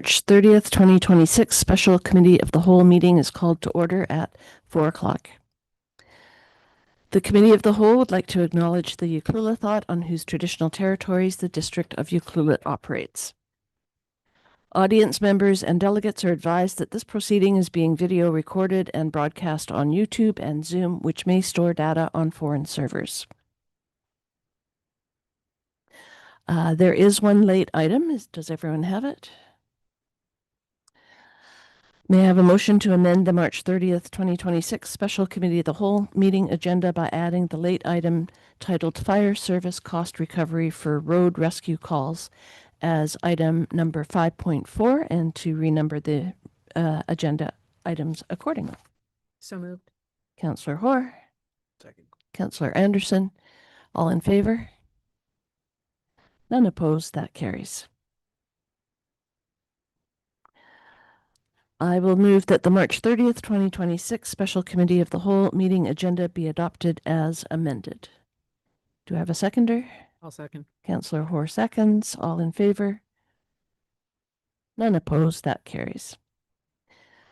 March 30th, 2026 Special Committee of the Whole meeting is called to order at 4 o'clock. The Committee of the Whole would like to acknowledge the Ucluelet on whose traditional territories the District of Ucluelet operates. Audience members and delegates are advised that this proceeding is being video recorded and broadcast on YouTube and Zoom, which may store data on foreign servers. There is one late item. Does everyone have it? May I have a motion to amend the March 30th, 2026 Special Committee of the Whole meeting agenda by adding the late item titled Fire Service Cost Recovery for Road Rescue Calls as item number 5.4 and to renumber the agenda items accordingly? So moved. Councillor Hoare. Second. Councillor Anderson. All in favor? None opposed. That carries. I will move that the March 30th, 2026 Special Committee of the Whole meeting agenda be adopted as amended. Do I have a seconder? I'll second. Councillor Hoare seconds. All in favor? None opposed. That carries.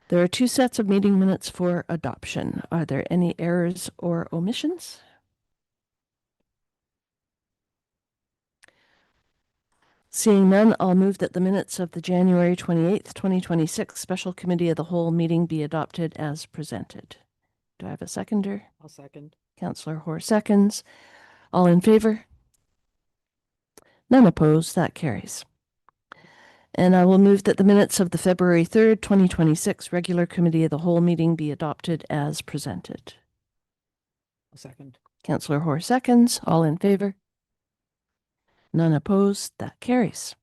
There are two sets of meeting minutes for adoption. Are there any errors or omissions? Seeing none, I'll move that the minutes of the January 28th, 2026 Special Committee of the Whole meeting be adopted as presented. Do I have a seconder? I'll second. Councillor Hoare seconds. All in favor? None opposed. That carries. And I will move that the minutes of the February 3rd, 2026 regular Committee of the Whole meeting be adopted as presented. I'll second. Councillor Hoare seconds. All in favor? None opposed. That carries.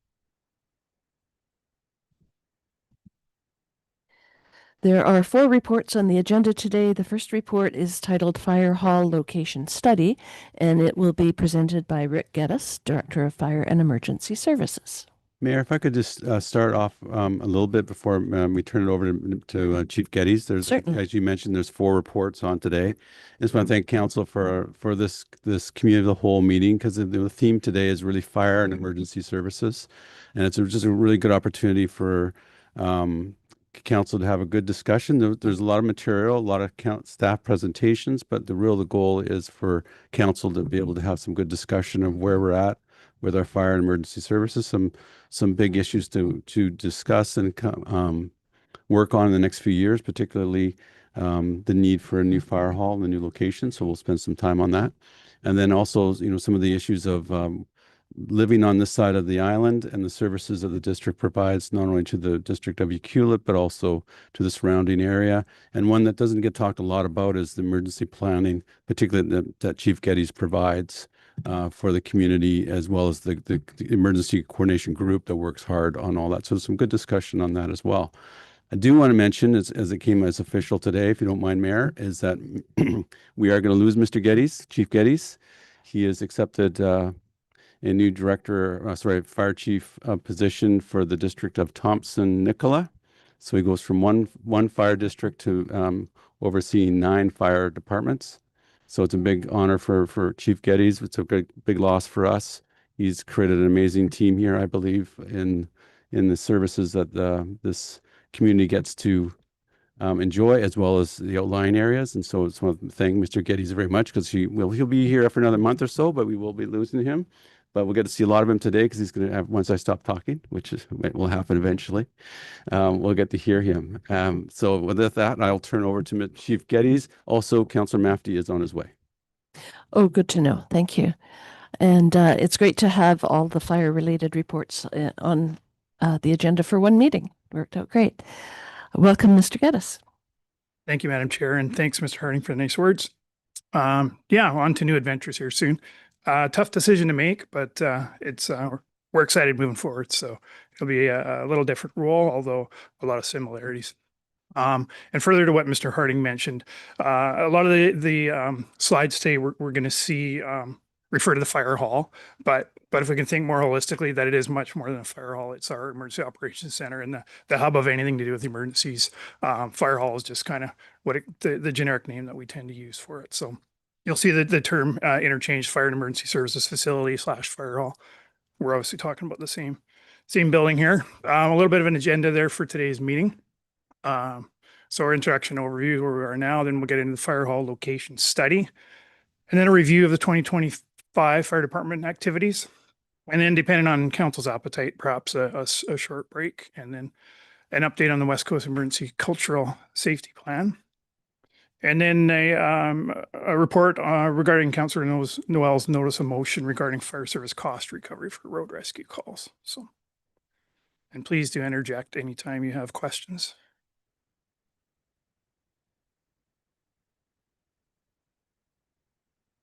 There are 4 reports on the agenda today. The first report is titled Fire Hall Location Study, and it will be presented by Rick Geddes, Director of Fire and Emergency Services. Mayor, if I could just start off a little bit before we turn it over to Chief Geddes. There's, Certainly. as you mentioned, there's 4 reports on today. I just want to thank Council for this Committee of the Whole meeting, because the theme today is really fire and emergency services, and it's just a really good opportunity for Council to have a good discussion. There's a lot of material, a lot of staff presentations, but the goal is for Council to be able to have some good discussion of where we're at with our fire and emergency services, some big issues to discuss and work on in the next few years, particularly the need for a new fire hall and a new location. So we'll spend some time on that. And then also, some of the issues of living on this side of the island and the services that the district provides, not only to the District of Ucluelet, but also to the surrounding area. And one that doesn't get talked a lot about is the emergency planning, particularly that Chief Geddes provides for the community, as well as the emergency coordination group that works hard on all that. So some good discussion on that as well. I do want to mention, as it came as official today, if you don't mind, Mayor, is that we are going to lose Mr. Geddes, Chief Geddes. He has accepted a new fire chief position for the District of Thompson-Nicola. So he goes from one fire district to overseeing 9 fire departments. So it's a big honor for Chief Geddes. It's a big loss for us. He's created an amazing team here, I believe, in the services that this community gets to enjoy, as well as the outlying areas. And so it's one thing, Mr. Geddes, very much, because he'll be here for another month or so, but we will be losing him. But we'll get to see a lot of him today, because he's going to have, once I stop talking, which will happen eventually, we'll get to hear him. So with that, I'll turn over to Chief Geddes. Also, Councillor Mafty is on his way. Oh, good to know. Thank you. And it's great to have all the fire-related reports on the agenda for one meeting. Worked out great. Welcome, Mr. Geddes. Thank you, Madam Chair, and thanks, Mr. Harding, for the nice words. Yeah, on to new adventures here soon. Tough decision to make, but it's we're excited moving forward. So it'll be a little different role, although a lot of similarities. And further to what Mr. Harding mentioned, a lot of the slides today we're going to see refer to the fire hall, but if we can think more holistically, that it is much more than a fire hall. It's our emergency operations center and the hub of anything to do with emergencies. Fire hall is just kind of what the generic name that we tend to use for it. So you'll see the term interchange, fire and emergency services facility / fire hall. We're obviously talking about the same. Same building here. A little bit of an agenda there for today's meeting. So our introduction overview where we are now, then we'll get into the fire hall location study. And then a review of the 2025 fire department activities. And then depending on council's appetite, perhaps a short break and then an update on the West Coast Emergency Cultural Safety Plan. And then a report regarding Councillor Noel's notice of motion regarding fire service cost recovery for road rescue calls. So, and please do interject anytime you have questions.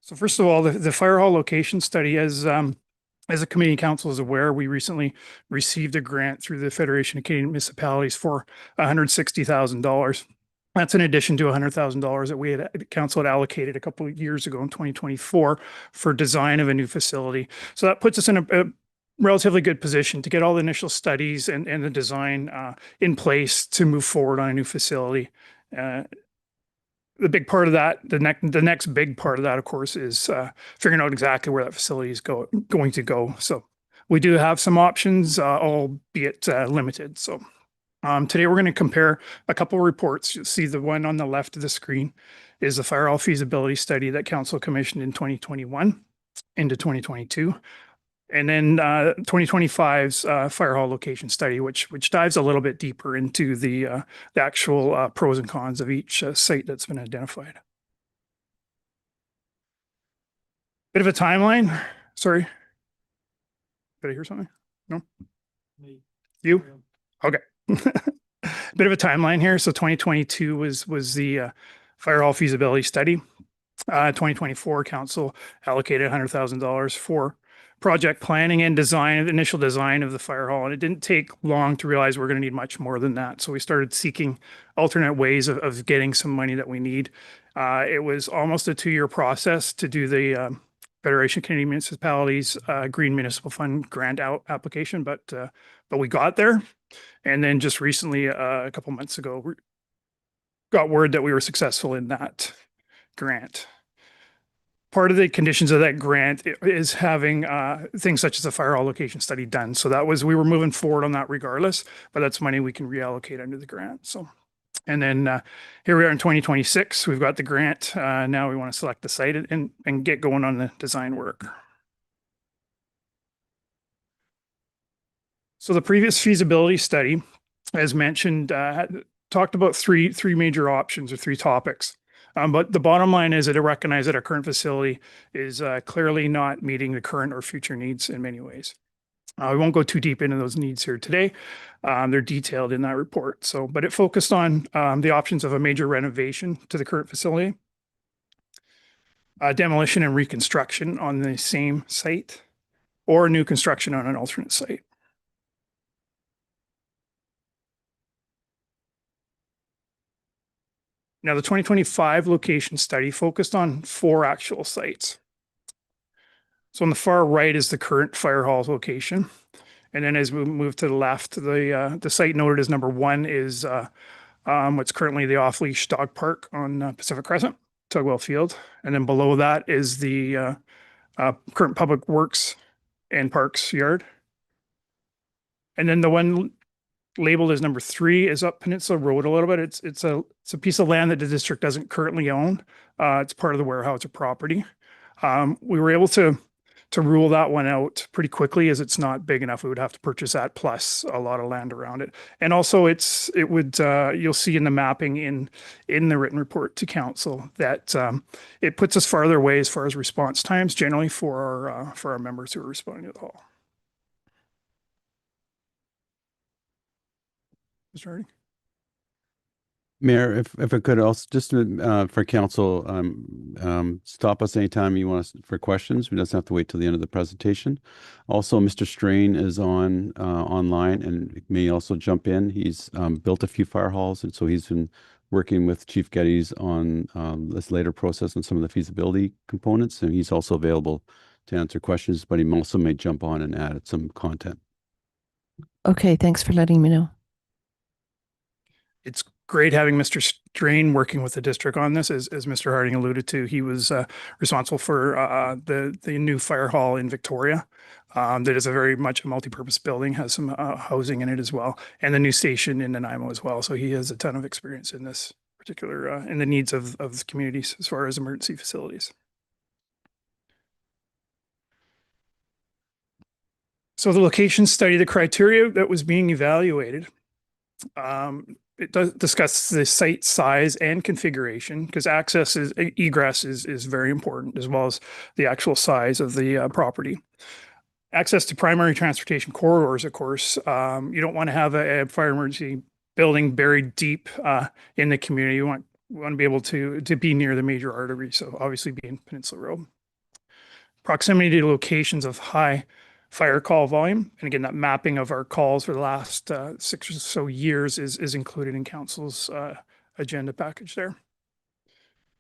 So first of all, the fire hall location study, as a committee council is aware, we recently received a grant through the Federation of Canadian Municipalities for $160,000. That's in addition to $100,000 that we had council had allocated a couple of years ago in 2024 for design of a new facility. So that puts us in a relatively good position to get all the initial studies and the design in place to move forward on a new facility. The big part of that, the next big part of that, of course, is figuring out exactly where that facility is going to go. So we do have some options, albeit limited. So today we're going to compare a couple of reports. You'll see the one on the left of the screen is the fire hall feasibility study that council commissioned in 2021 into 2022. And then 2025's fire hall location study, which dives a little bit deeper into the actual pros and cons of each site that's been identified. Bit of a timeline. Sorry. Did I hear something? No? You? Okay. Bit of a timeline here. So 2022 was the fire hall feasibility study. 2024 council allocated $100,000 for project planning and design, initial design of the fire hall. And it didn't take long to realize we're going to need much more than that. So we started seeking alternate ways of getting some money that we need. It was almost a 2-year process to do the Federation of Canadian Municipalities Green Municipal Fund grant out application, but we got there. And then just recently, a couple months ago, we got word that we were successful in that grant. Part of the conditions of that grant is having things such as a fire hall location study done. So we were moving forward on that regardless, but that's money we can reallocate under the grant. So, and then here we are in 2026, we've got the grant. Now we want to select the site and get going on the design work. So the previous feasibility study, as mentioned, talked about three major options or 3 topics. But the bottom line is that it recognized that our current facility is clearly not meeting the current or future needs in many ways. We won't go too deep into those needs here today. They're detailed in that report. So, but it focused on the options of a major renovation to the current facility, demolition and reconstruction on the same site, or new construction on an alternate site. Now, the 2025 location study focused on 4 actual sites. So on the far right is the current fire hall location. And then as we move to the left, the site noted as number 1 is what's currently the off-leash dog park on Pacific Crescent, Tugwell Field. And then below that is the current public works and parks yard. And then the one labeled as number 3 is up Peninsula Road a little bit. It's a piece of land that the district doesn't currently own. It's part of the Weyerhaeuser property. We were able to rule that one out pretty quickly as it's not big enough. We would have to purchase that plus a lot of land around it. And also you'll see in the mapping in the written report to council that it puts us farther away as far as response times generally for our members who are responding to the hall. Mr. Hardy? Mayor, if I could also just for council, stop us anytime you want us for questions. We doesn't have to wait till the end of the presentation. Also, Mr. Strain is online and may also jump in. He's built a few fire halls, and so he's been working with Chief Geddes on this later process and some of the feasibility components, and he's also available to answer questions, but he also may jump on and add some content. Okay, thanks for letting me know. It's great having Mr. Strain working with the district on this. As Mr. Harding alluded to, he was responsible for the new fire hall in Victoria. That is a very much a multi-purpose building, has some housing in it as well, and the new station in Nanaimo as well. So he has a ton of experience in this particular in the needs of the communities as far as emergency facilities. So the location study, the criteria that was being evaluated, it does discuss the site size and configuration because egress is very important, as well as the actual size of the property. Access to primary transportation corridors, of course. You don't want to have a fire emergency building buried deep in the community. You want to be able to be near the major arteries, so obviously being Peninsula Road. Proximity to locations of high fire call volume. And again, that mapping of our calls for the last 6 or so years is included in council's agenda package there.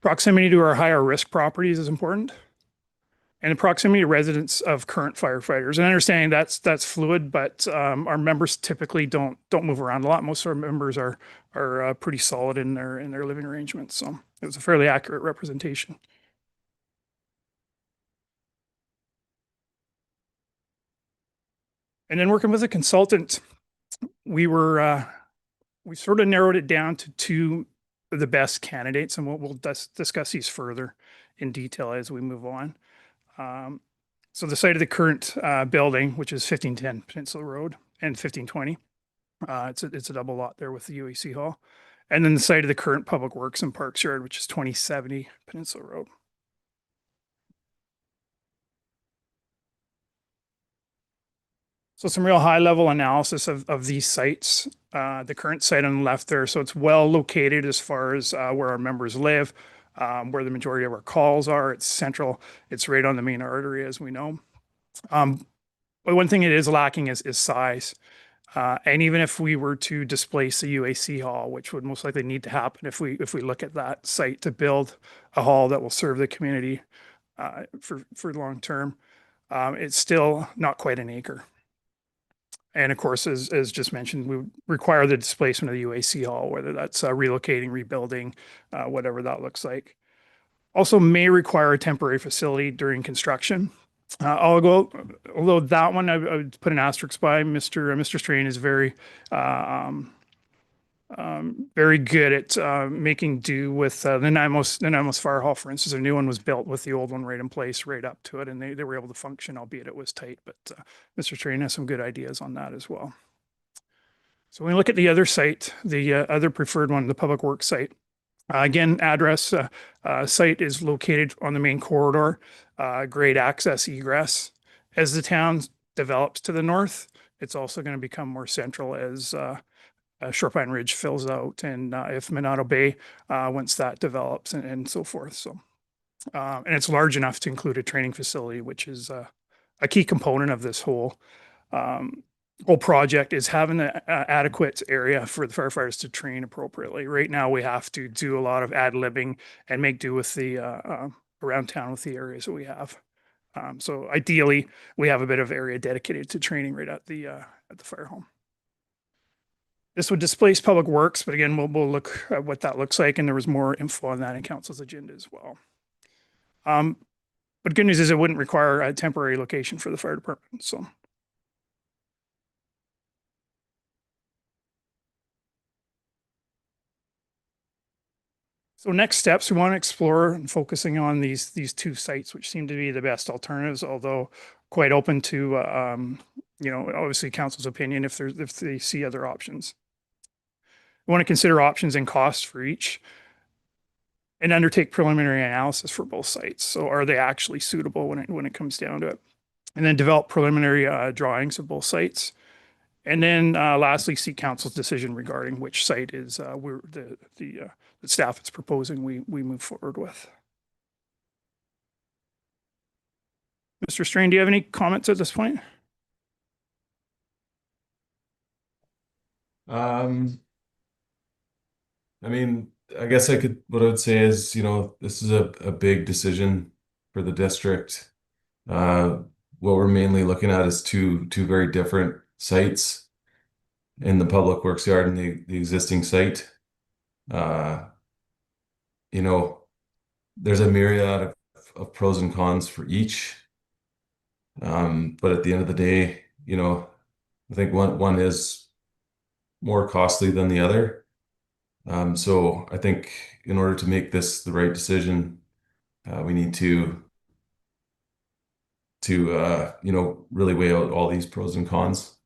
Proximity to our higher risk properties is important. And the proximity to residents of current firefighters. And understanding that's fluid, but our members typically don't move around a lot. Most of our members are pretty solid in their living arrangements. So it was a fairly accurate representation. And then working with a consultant, we sort of narrowed it down to 2 of the best candidates, and we'll discuss these further in detail as we move on. So the site of the current building, which is 1510 Peninsula Road and 1520, it's a double lot there with the UAC Hall, and then the site of the current Public Works and Parks Yard, which is 2070 Peninsula Road. So some real high level analysis of these sites. The current site on the left there, so it's well located as far as where our members live, where the majority of our calls are. It's central. It's right on the main artery, as we know. But one thing it is lacking is size. And even if we were to displace the UAC hall, which would most likely need to happen if we look at that site to build a hall that will serve the community for long term, it's still not quite an acre. And of course, as just mentioned, we would require the displacement of the UAC hall, whether that's relocating, rebuilding, whatever that looks like. Also may require a temporary facility during construction. Although that one I would put an asterisk by. Mr. Strain is very good at making do with the Nanaimo Fire Hall, for instance. A new one was built with the old one right in place, right up to it, and they were able to function, albeit it was tight. But Mr. Strain has some good ideas on that as well. So when we look at the other site, the other preferred one, the Public Works site, again, address site is located on the main corridor, great access egress. As the town develops to the north, it's also going to become more central as Short Pine Ridge fills out, and if Monado Bay, once that develops and so forth. So, and it's large enough to include a training facility, which is a key component of this whole project, is having an adequate area for the firefighters to train appropriately. Right now, we have to do a lot of ad-libbing and make do with the around town with the areas that we have. So ideally, we have a bit of area dedicated to training right at the fire home. This would displace Public Works, but again, we'll look at what that looks like, and there was more info on that in council's agenda as well. But good news is it wouldn't require a temporary location for the fire department. So next steps, we want to explore and focusing on these 2 sites, which seem to be the best alternatives, although quite open to obviously council's opinion if they see other options. We want to consider options and costs for each and undertake preliminary analysis for both sites. So are they actually suitable when it comes down to it? And then develop preliminary drawings of both sites. And then lastly, seek council's decision regarding which site is the staff is proposing we move forward with. Mr. Strain, do you have any comments at this point? I mean, I guess what I would say is, this is a big decision for the district. What we're mainly looking at is two very different sites in the Public Works Yard and the existing site. Uh, you know, there's a myriad of pros and cons for each. But at the end of the day, I think one is more costly than the other. So I think in order to make this the right decision, we need to really weigh out all these pros and cons.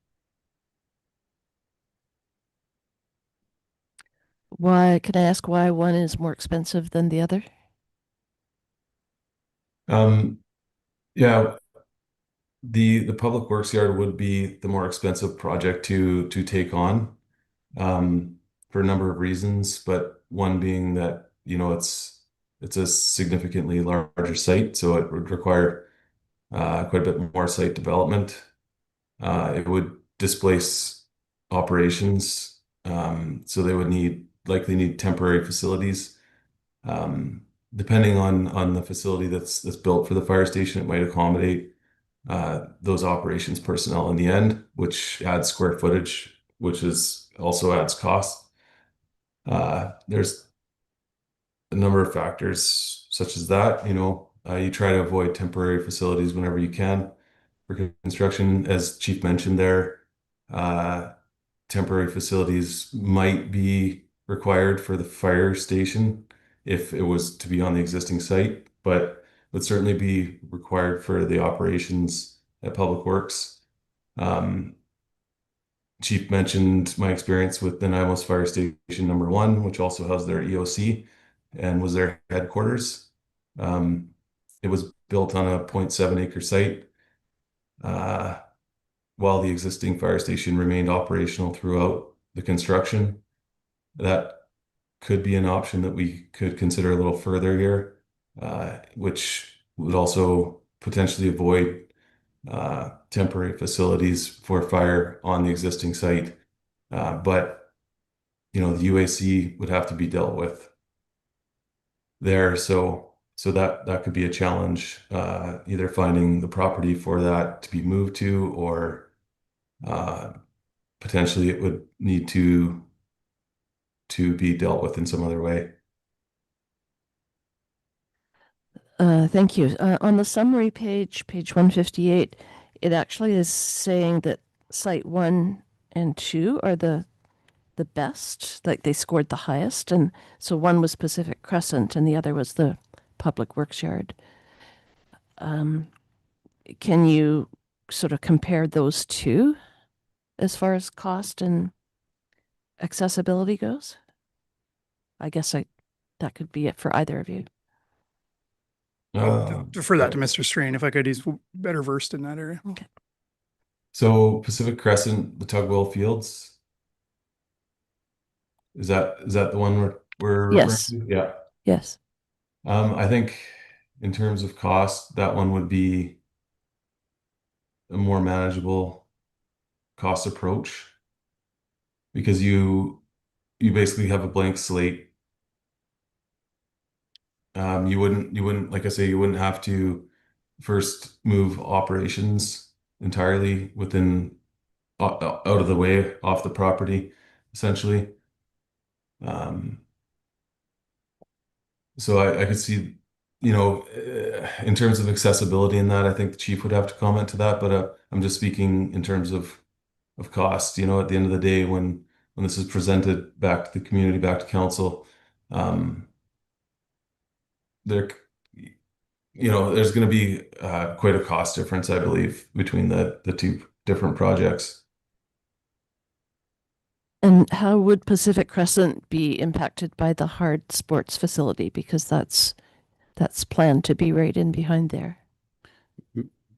Why, can I ask why one is more expensive than the other? Um, yeah, the public works yard would be the more expensive project to take on, for a number of reasons, but one being that, it's a significantly larger site, so it would require quite a bit more site development. It would displace operations, so they would likely need temporary facilities. Um, Depending on the facility that's built for the fire station, it might accommodate those operations personnel in the end, which adds square footage, which is also adds cost. There's a number of factors such as that. You try to avoid temporary facilities whenever you can for construction, as Chief mentioned there. Uh, Temporary facilities might be required for the fire station if it was to be on the existing site, but would certainly be required for the operations at Public Works. Um, Chief mentioned my experience with the Nanaimo Fire Station number 1, which also has their EOC and was their headquarters. It was built on a 0.7 acre site, while the existing fire station remained operational throughout the construction. That could be an option that we could consider a little further here, which would also potentially avoid temporary facilities for fire on the existing site. But the UAC would have to be dealt with there. So that could be a challenge, either finding the property for that to be moved to, or potentially it would need to be dealt with in some other way. Thank you. On the summary page, page 158, it actually is saying that site 1 and 2 are the best, like they scored the highest. And so one was Pacific Crescent and the other was the Public Works Yard. Can you sort of compare those two as far as cost and accessibility goes? I guess that could be it for either of you. I'll defer that to Mr. Strain if I could. He's better versed in that area. So Pacific Crescent, the Tugwell Fields, is that the one we're Yes. referring to? Yeah. Yes. I think in terms of cost, that one would be a more manageable cost approach, because you basically have a blank slate. You wouldn't, like I say, you wouldn't have to first move operations entirely out of the way, off the property, essentially. So I could see, in terms of accessibility in that, I think the chief would have to comment to that, but I'm just speaking in terms of cost. At the end of the day, when this is presented back to the community, back to council, there's going to be quite a cost difference, I believe, between the two different projects. And how would Pacific Crescent be impacted by the hard sports facility? Because that's planned to be right in behind there.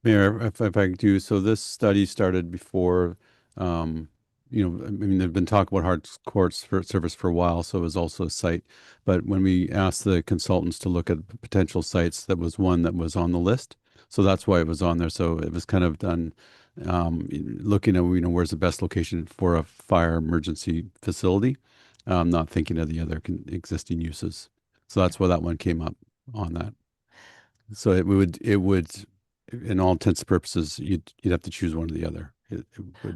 Mayor, if I could do, so this study started before, they've been talking about hard courts for service for a while, so it was also a site. But when we asked the consultants to look at potential sites, that was one that was on the list. So that's why it was on there. So it was kind of done, looking at, where's the best location for a fire emergency facility, not thinking of the other existing uses. So that's why that one came up on that. So it would, in all intents and purposes, you'd have to choose one or the other.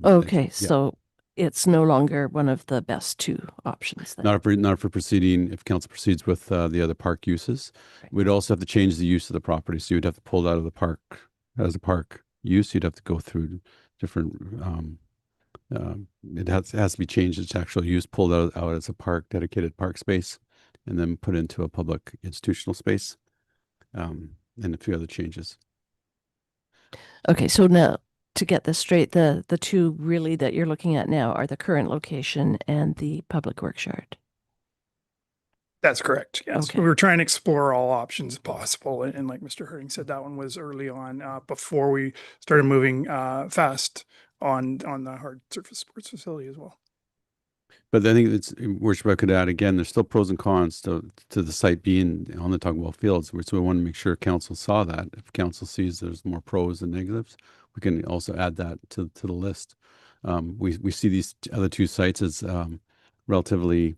Okay, yeah. so it's no longer one of the best two options then. Not for proceeding, if council proceeds with the other park uses. Right. We'd also have to change the use of the property. So you'd have to pull it out of the park as a park use. You'd have to go through different, it has to be changed its actual use, pulled out as a park, dedicated park space, and then put into a public institutional space, and a few other changes. Okay, so now to get this straight, the two really that you're looking at now are the current location and the public works yard. That's correct. Yes. Okay. We were trying to explore all options possible. And like Mr. Herding said, that one was early on, before we started moving fast on the hard surface sports facility as well. But I think it's, Worship, I could add again, there's still pros and cons to the site being on the Tugwell Fields. So we want to make sure council saw that. If council sees there's more pros than negatives, we can also add that to the list. We see these other two sites as relatively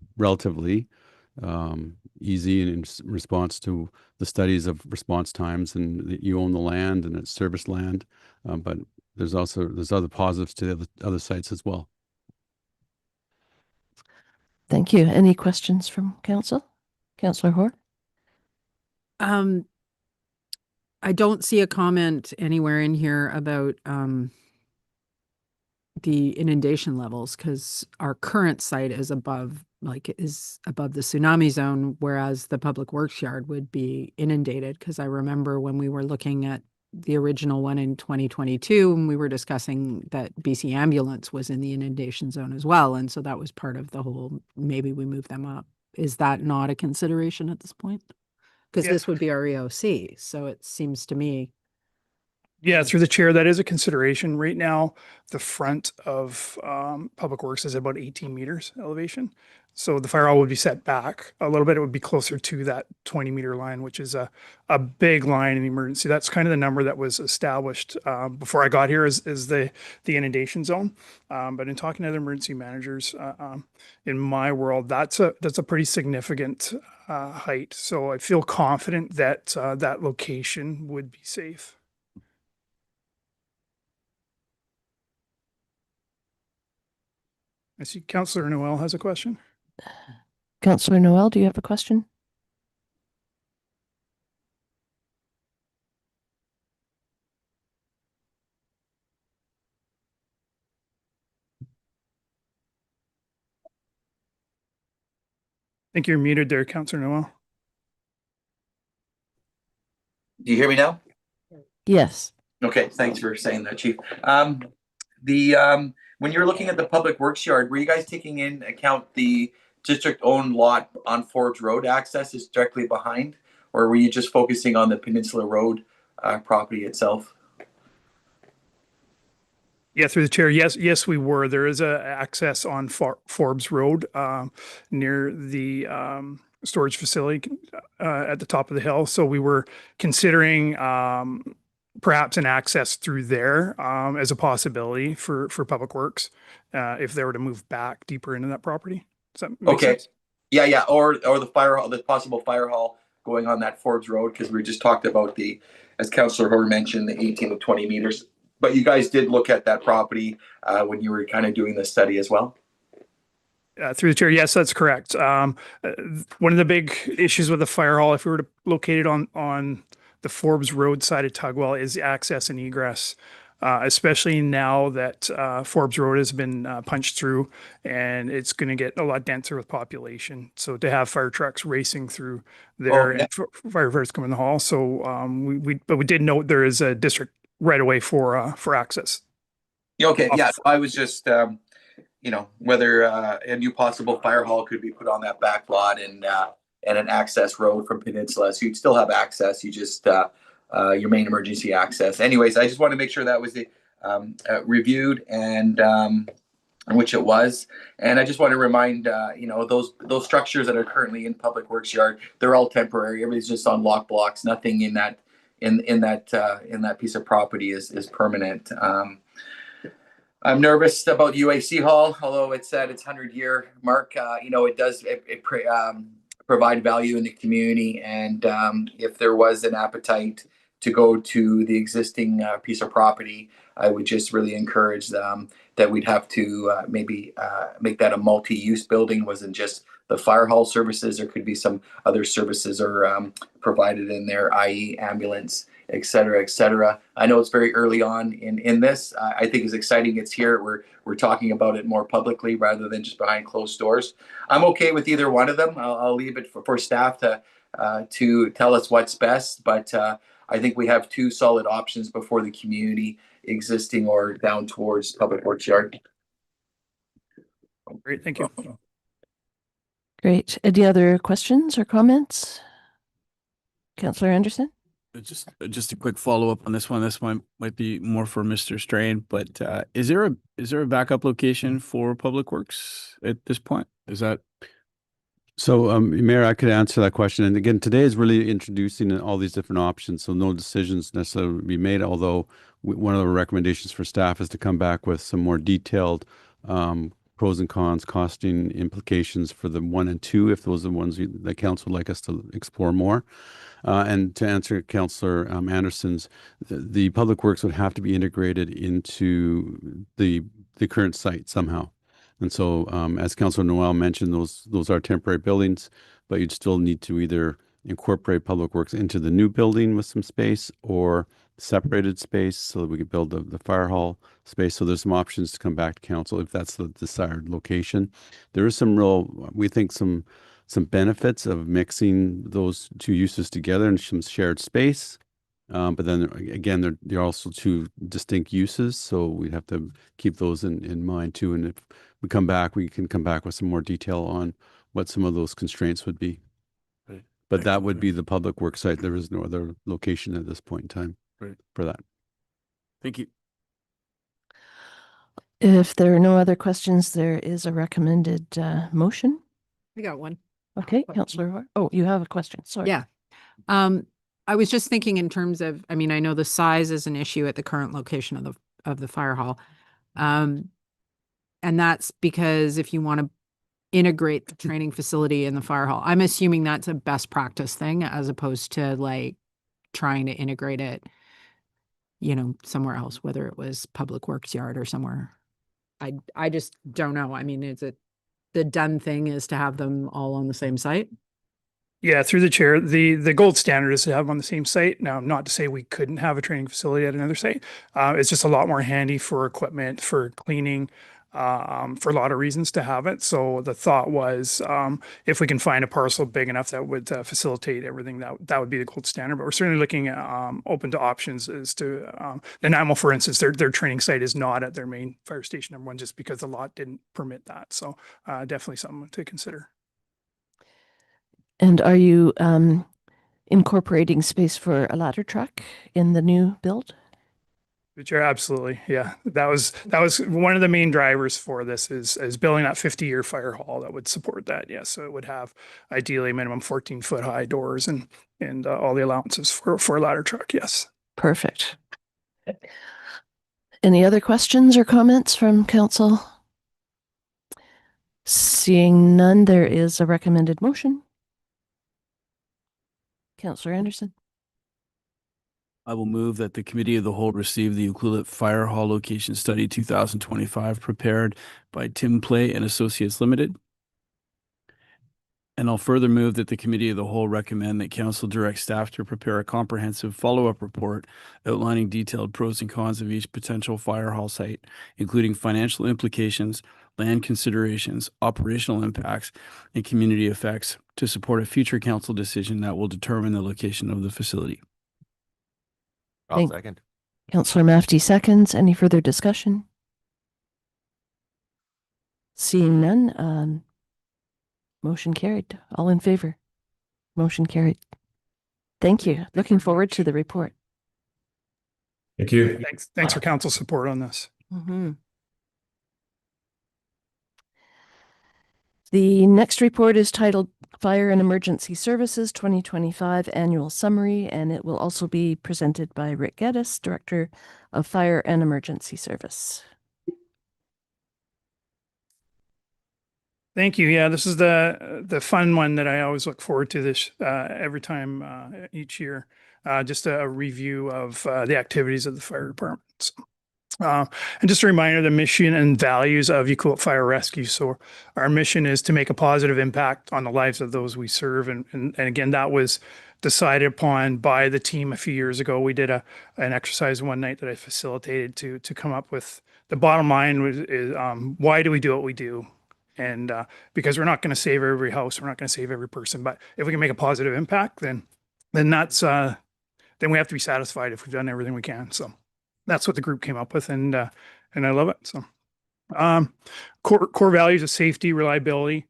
easy in response to the studies of response times, and that you own the land and it's service land. But there's other positives to the other sites as well. Thank you. Any questions from council? Councillor Hoare? I don't see a comment anywhere in here about the inundation levels, because our current site is above the tsunami zone, whereas the public works yard would be inundated. Because I remember when we were looking at the original one in 2022, and we were discussing that BC Ambulance was in the inundation zone as well. And so that was part of the whole, maybe we move them up. Is that not a consideration at this point? Because Yeah. this would be our EOC. So it seems to me. Yeah, through the chair, that is a consideration. Right now, the front of Public Works is about 18 meters elevation. So the fire hall would be set back a little bit. It would be closer to that 20-meter line, which is a big line in emergency. That's kind of the number that was established before I got here as the inundation zone. But in talking to other emergency managers in my world, that's a pretty significant height. So I feel confident that that location would be safe. I see Councillor Noel has a question. Councillor Noel, do you have a question? I think you're muted there, Councillor Noel. Do you hear me now? Yes. Okay, thanks for saying that, Chief. When you're looking at the public works yard, were you guys taking in account the district-owned lot on Forbes Road access is directly behind, or were you just focusing on the Peninsula Road property itself? Yeah, through the chair. Yes, we were. There is a access on Forbes Road near the storage facility at the top of the hill. So we were considering perhaps an access through there as a possibility for Public Works if they were to move back deeper into that property. Does that make sense? Yeah, or the fire hall, the possible fire hall going on that Forbes Road, because we just talked about as Councillor Hoare mentioned, the 18 to 20 meters. But you guys did look at that property when you were kind of doing the study as well? Through the chair, yes, that's correct. One of the big issues with the fire hall, if we were to locate it on the Forbes Road side of Tugwell, is access and egress, especially now that Forbes Road has been punched through and it's going to get a lot denser with population. So to have fire trucks racing through there and firefighters come in the hall. So but we did note there is a district right away for access. Okay, yeah. I was just, whether a new possible fire hall could be put on that back lot and an access road from Peninsula, so you'd still have access. You just your main emergency access. Anyways, I just want to make sure that was reviewed and which it was. And I just want to remind those structures that are currently in Public Works yard, they're all temporary. Everything's just on lock blocks. Nothing in that piece of property is permanent. I'm nervous about UAC Hall, although it's at its 100-year mark. It does provide value in the community, and if there was an appetite to go to the existing piece of property, I would just really encourage that we'd have to maybe make that a multi-use building, wasn't just the fire hall services. There could be some other services are provided in there, i.e. ambulance, et cetera, et cetera. I know it's very early on in this. I think it's exciting it's here. We're talking about it more publicly rather than just behind closed doors. I'm okay with either one of them. I'll leave it for staff to tell us what's best, but I think we have two solid options before the community, existing or down towards Public Works Yard. Great, thank you. Great. Any other questions or comments? Councillor Anderson? Just a quick follow-up on this one. This one might be more for Mr. Strain, but is there a backup location for Public Works at this point? Is that So, Mayor, I could answer that question. And again, today is really introducing all these different options. So no decisions necessarily be made, although one of the recommendations for staff is to come back with some more detailed pros and cons, costing implications for the 1 and 2, if those are the ones the council would like us to explore more. And to answer Councillor Anderson's, the Public Works would have to be integrated into the current site somehow. And so, as Councillor Noel mentioned, those are temporary buildings, but you'd still need to either incorporate Public Works into the new building with some space or separated space so that we could build the fire hall space. So there's some options to come back to council if that's the desired location. There is we think some benefits of mixing those two uses together in some shared space. But then again, they're also two distinct uses. So we'd have to keep those in mind too. And if we come back, we can come back with some more detail on what some of those constraints would be. Right. But that would be the Public Works site. There is no other location at this point in time for that. Thank you. If there are no other questions, there is a recommended motion. I got one. Okay, Question. Councillor Roy. Oh, you have a question. Sorry. Yeah. I was just thinking in terms of, I mean, I know the size is an issue at the current location of the fire hall. And that's because if you want to integrate the training facility in the fire hall, I'm assuming that's a best practice thing as opposed to like trying to integrate it, somewhere else, whether it was Public Works Yard or somewhere. I just don't know. I mean, is it the done thing is to have them all on the same site? Yeah, through the chair, the gold standard is to have them on the same site. Now, not to say we couldn't have a training facility at another site. It's just a lot more handy for equipment, for cleaning, for a lot of reasons to have it. So the thought was, if we can find a parcel big enough that would facilitate everything, that would be the gold standard. But we're certainly looking at open to options as to Nanaimo, for instance, their training site is not at their main fire station number 1 just because the lot didn't permit that. So definitely something to consider. And are you incorporating space for a ladder truck in the new build? Chair, absolutely. Yeah, that was one of the main drivers for this is building that 50-year fire hall that would support that. Yes, so it would have ideally minimum 14-foot high doors and all the allowances for a ladder truck. Yes. Perfect. Any other questions or comments from council? Seeing none, there is a recommended motion. Councillor Anderson. I will move that the Committee of the Whole receive the Ucluelet Fire Hall Location Study 2025 prepared by Tim Play and Associates Limited. And I'll further move that the Committee of the Whole recommend that Council direct staff to prepare a comprehensive follow-up report outlining detailed pros and cons of each potential fire hall site, including financial implications, land considerations, operational impacts, and community effects to support a future council decision that will determine the location of the facility. I'll second. Councillor Mafty seconds. Any further discussion? Seeing none, motion carried. All in favor? Motion carried. Thank you. Looking forward to the report. Thank you. Thanks for council support on this. The next report is titled Fire and Emergency Services 2025 Annual Summary, and it will also be presented by Rick Geddes, Director of Fire and Emergency Service. Thank you. Yeah, this is the fun one that I always look forward to this every time each year. Just a review of the activities of the fire departments. And just a reminder, the mission and values of Equivalent Fire Rescue. So our mission is to make a positive impact on the lives of those we serve. And again, that was decided upon by the team a few years ago. We did an exercise one night that I facilitated to come up with the bottom line is why do we do what we do? And because we're not going to save every house, we're not going to save every person, but if we can make a positive impact, then that's then we have to be satisfied if we've done everything we can. So that's what the group came up with, and I love it. So, core values of safety, reliability,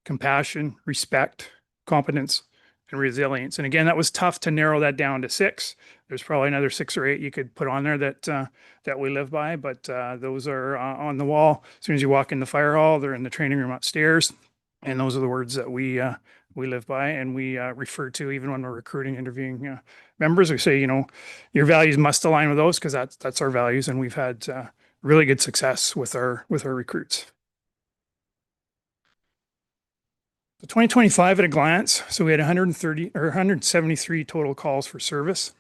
compassion, respect, competence, and resilience. And again, that was tough to narrow that down to 6. There's probably another 6 or 8 you could put on there that we live by, but those are on the wall. As soon as you walk in the fire hall, they're in the training room upstairs, and those are the words that we live by and we refer to even when we're recruiting, interviewing members. We say, your values must align with those because that's our values, and we've had really good success with our recruits. The 2025 at a glance. So we had 173 total calls for service.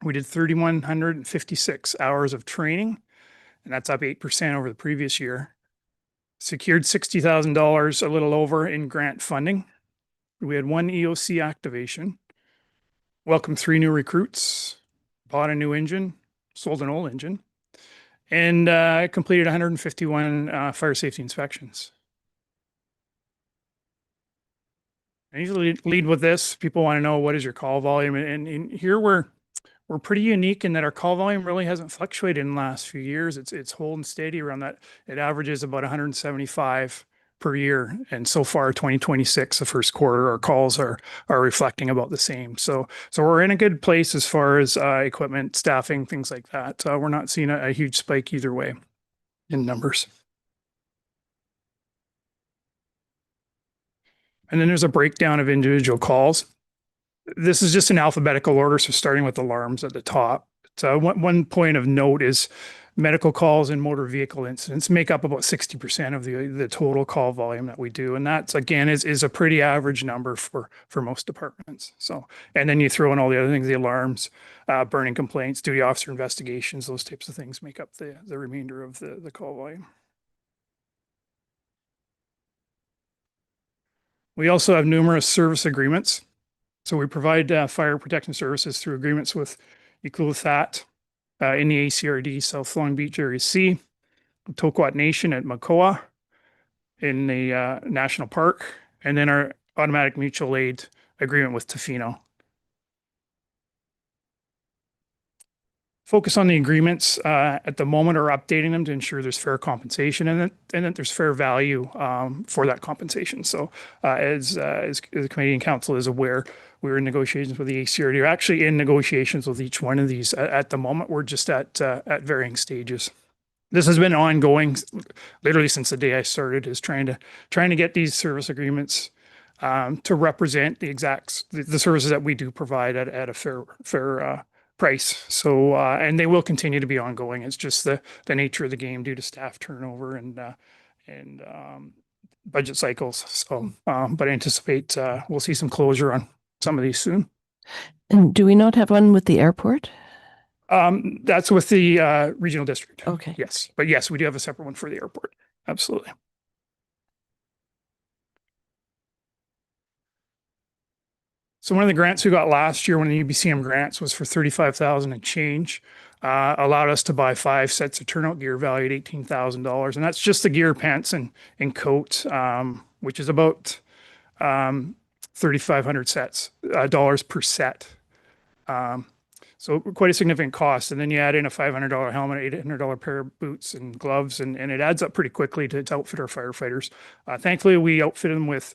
We did 3,156 hours of training, and that's up 8% over the previous year. Secured $60,000, a little over, in grant funding. We had 1 EOC activation, welcomed 3 new recruits, bought a new engine, sold an old engine, and completed 151 fire safety inspections. I usually lead with this. People want to know, what is your call volume? And here we're pretty unique in that our call volume really hasn't fluctuated in the last few years. It's holding steady around that. It averages about 175 per year. And so far, 2026, the first quarter, our calls are reflecting about the same. So we're in a good place as far as equipment, staffing, things like that. We're not seeing a huge spike either way in numbers. And then there's a breakdown of individual calls. This is just in alphabetical order, so starting with alarms at the top. So one point of note is medical calls and motor vehicle incidents make up about 60% of the total call volume that we do. And that's, again, is a pretty average number for most departments. So, and then you throw in all the other things, the alarms, burning complaints, duty officer investigations, those types of things make up the remainder of the call volume. We also have numerous service agreements. So we provide fire protection services through agreements with Iqaluit in the ACRD South Long Beach Area C, Toquat Nation at Makoa in the National Park, and then our automatic mutual aid agreement with Tofino. Focus on the agreements at the moment, or updating them to ensure there's fair compensation and that there's fair value for that compensation. So as the Canadian Council is aware, we're in negotiations with the ACRD. We're actually in negotiations with each one of these at the moment. We're just at varying stages. This has been ongoing literally since the day I started, is trying to get these service agreements to represent the services that we do provide at a fair price. So, and they will continue to be ongoing. It's just the nature of the game due to staff turnover and budget cycles. So, but I anticipate we'll see some closure on some of these soon. And do we not have one with the airport? That's with the regional district. Okay. Yes, but yes, we do have a separate one for the airport. Absolutely. So one of the grants we got last year, one of the UBCM grants, was for $35,000 and change. Allowed us to buy 5 sets of turnout gear valued at $18,000, and that's just the gear, pants, and coat, which is about 3,500 sets dollars per set. So quite a significant cost. And then you add in a $500 helmet, $800 pair of boots and gloves, and it adds up pretty quickly to outfit our firefighters. Thankfully, we outfit them with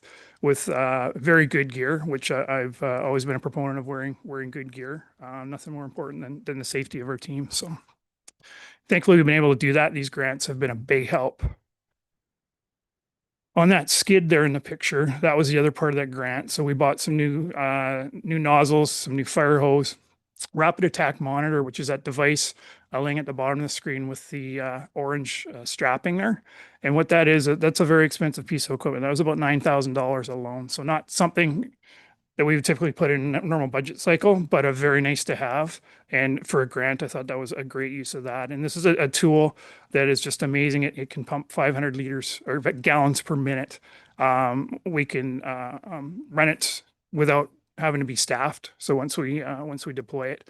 very good gear, which I've always been a proponent of wearing good gear. Nothing more important than the safety of our team. So thankfully, we've been able to do that. These grants have been a big help. On that skid there in the picture, that was the other part of that grant. So we bought some new nozzles, some new fire hose, rapid attack monitor, which is that device laying at the bottom of the screen with the orange strapping there. And what that is, that's a very expensive piece of equipment. That was about $9,000 alone. So not something that we would typically put in a normal budget cycle, but a very nice to have. And for a grant, I thought that was a great use of that. And this is a tool that is just amazing. It can pump 500 liters or gallons per minute. We can run it without having to be staffed. So once we deploy it,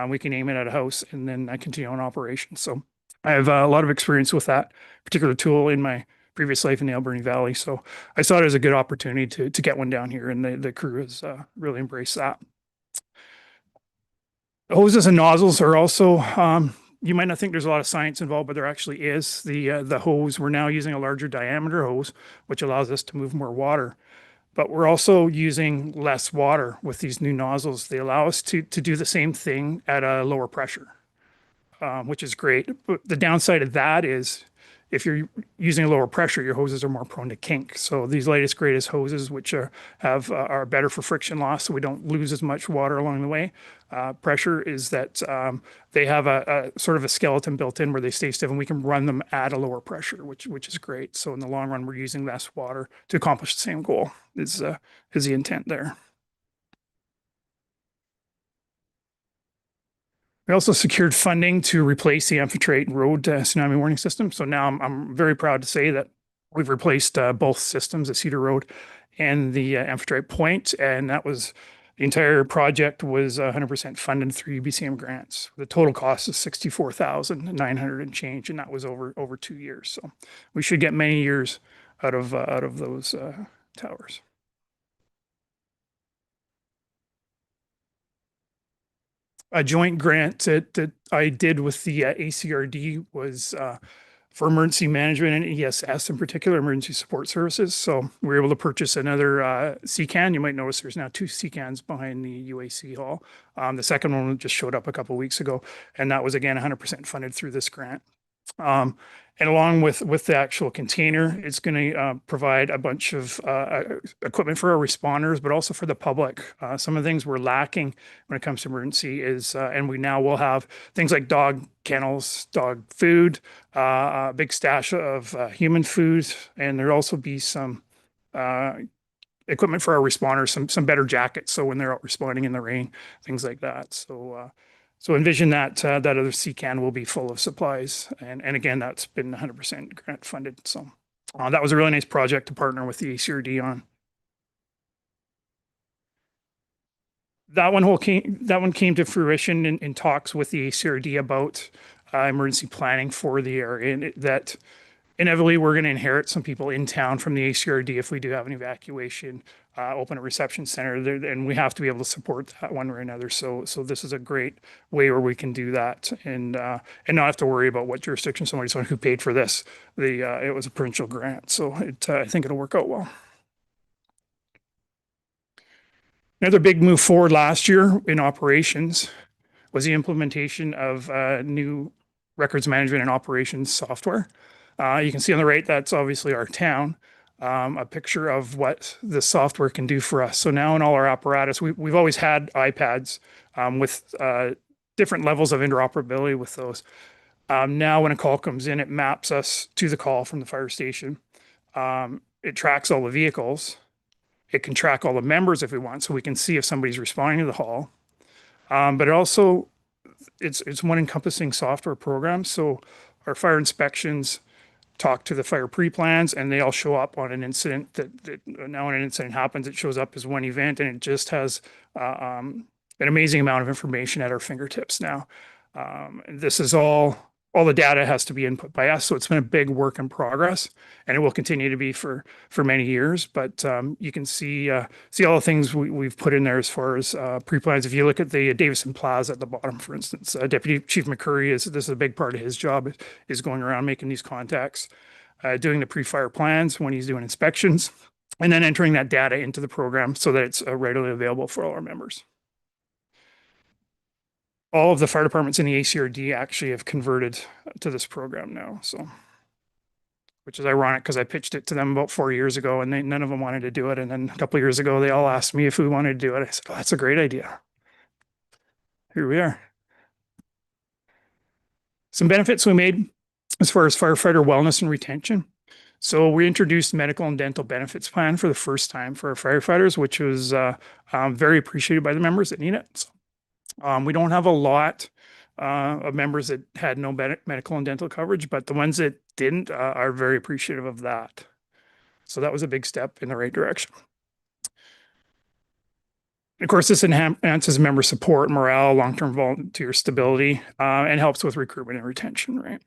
we can aim it at a house and then continue on operation. So I have a lot of experience with that particular tool in my previous life in the Alberni Valley. So I saw it as a good opportunity to get one down here, and the crew has really embraced that. Hoses and nozzles are also, you might not think there's a lot of science involved, but there actually is. The hose, we're now using a larger diameter hose, which allows us to move more water. But we're also using less water with these new nozzles. They allow us to do the same thing at a lower pressure, which is great. But the downside of that is if you're using a lower pressure, your hoses are more prone to kink. So these latest, greatest hoses, which are better for friction loss, so we don't lose as much water along the way. Pressure is that they have a sort of a skeleton built in where they stay stiff, and we can run them at a lower pressure, which is great. So in the long run, we're using less water to accomplish the same goal. Is the intent there? We also secured funding to replace the Amphitrite Road tsunami warning system. So now I'm very proud to say that we've replaced both systems, the Cedar Road and the Amphitrite Point, and that was the entire project was 100% funded through UBCM grants. The total cost is $64,900 and change, and that was over 2 years. So we should get many years out of those towers. A joint grant that I did with the ACRD was for emergency management and ESS, in particular, emergency support services. So we were able to purchase another CCAN. You might notice there's now 2 CCANs behind the UAC hall. The second one just showed up a couple of weeks ago, and that was again 100% funded through this grant. And along with the actual container, it's going to provide a bunch of equipment for our responders, but also for the public. Some of the things we're lacking when it comes to emergency is, and we now will have things like dog kennels, dog food, a big stash of human food, and there'll also be some equipment for our responders, some better jackets, so when they're out responding in the rain, things like that. So envision that that other CCAN will be full of supplies. And again, that's been 100% grant funded. So that was a really nice project to partner with the ACRD on. That one came to fruition in talks with the ACRD about emergency planning for the area, and that inevitably we're going to inherit some people in town from the ACRD if we do have an evacuation, open a reception center, and we have to be able to support that one way or another. So this is a great way where we can do that and not have to worry about what jurisdiction someone who paid for this. It was a provincial grant, so I think it'll work out well. Another big move forward last year in operations was the implementation of new records management and operations software. You can see on the right, that's obviously our town, a picture of what the software can do for us. So now in all our apparatus, we've always had iPads with different levels of interoperability with those. Now when a call comes in, it maps us to the call from the fire station. It tracks all the vehicles. It can track all the members if we want, so we can see if somebody's responding to the call. But it also, it's one encompassing software program. So our fire inspections talk to the fire pre-plans, and they all show up on an incident that now when an incident happens, it shows up as one event, and it just has an amazing amount of information at our fingertips now. This is all the data has to be input by us. So it's been a big work in progress, and it will continue to be for many years. But you can see all the things we've put in there as far as pre-plans. If you look at the Davison Plaza at the bottom, for instance, Deputy Chief McCurry this is a big part of his job, is going around making these contacts, doing the pre-fire plans when he's doing inspections, and then entering that data into the program so that it's readily available for all our members. All of the fire departments in the ACRD actually have converted to this program now, so, which is ironic because I pitched it to them about 4 years ago, and none of them wanted to do it. And then a couple of years ago, they all asked me if we wanted to do it. I said, "Oh, that's a great idea." Here we are. Some benefits we made as far as firefighter wellness and retention. So we introduced medical and dental benefits plan for the first time for our firefighters, which was very appreciated by the members that need it. So, we don't have a lot of members that had no medical and dental coverage, but the ones that didn't are very appreciative of that. So that was a big step in the right direction. Of course, this enhances member support, morale, long-term volunteer stability, and helps with recruitment and retention, right?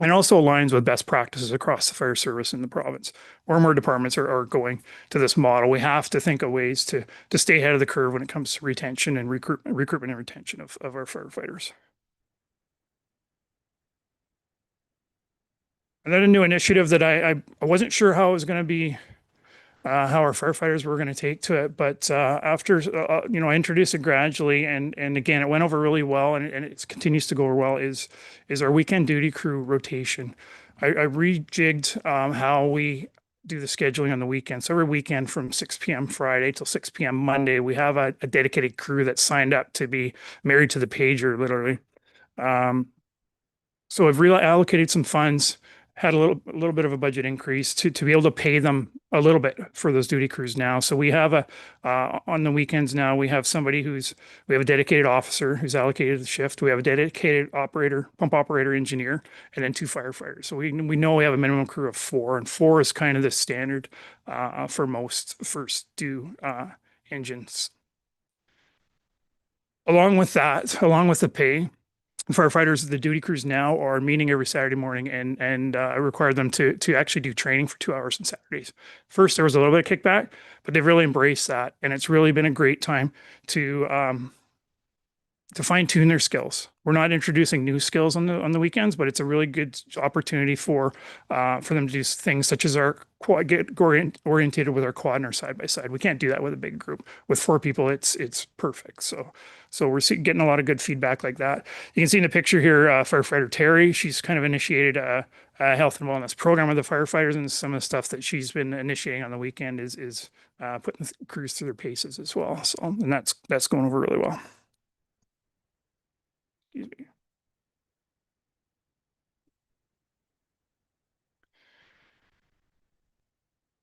And also aligns with best practices across the fire service in the province. More and more departments are going to this model. We have to think of ways to stay ahead of the curve when it comes to retention and recruitment and retention of our firefighters. And then a new initiative that I wasn't sure how it was going to be, how our firefighters were going to take to it, but after I introduced it gradually, and again it went over really well, and it continues to go over well. Is our weekend duty crew rotation? I rejigged how we do the scheduling on the weekend. So every weekend from 6 p.m. Friday till 6 p.m. Monday, we have a dedicated crew that's signed up to be married to the pager, literally. So I've reallocated some funds, had a little bit of a budget increase to be able to pay them a little bit for those duty crews now. So we have on the weekends now, we have we have a dedicated officer who's allocated the shift. We have a dedicated operator, pump operator, engineer, and then 2 firefighters. So we know we have a minimum crew of 4, and 4 is kind of the standard for most first due engines. Along with that, along with the pay, firefighters, the duty crews now are meeting every Saturday morning, and I require them to actually do training for 2 hours on Saturdays. First, there was a little bit of kickback, but they've really embraced that, and it's really been a great time to fine tune their skills. We're not introducing new skills on the weekends, but it's a really good opportunity for them to do things such as our quad, get orientated with our quad and our side by side. We can't do that with a big group. With 4 people, it's perfect. So we're getting a lot of good feedback like that. You can see in the picture here, firefighter Terry, she's kind of initiated a health and wellness program with the firefighters, and some of the stuff that she's been initiating on the weekend is putting the crews through their paces as well. So, and that's going over really well. Excuse me.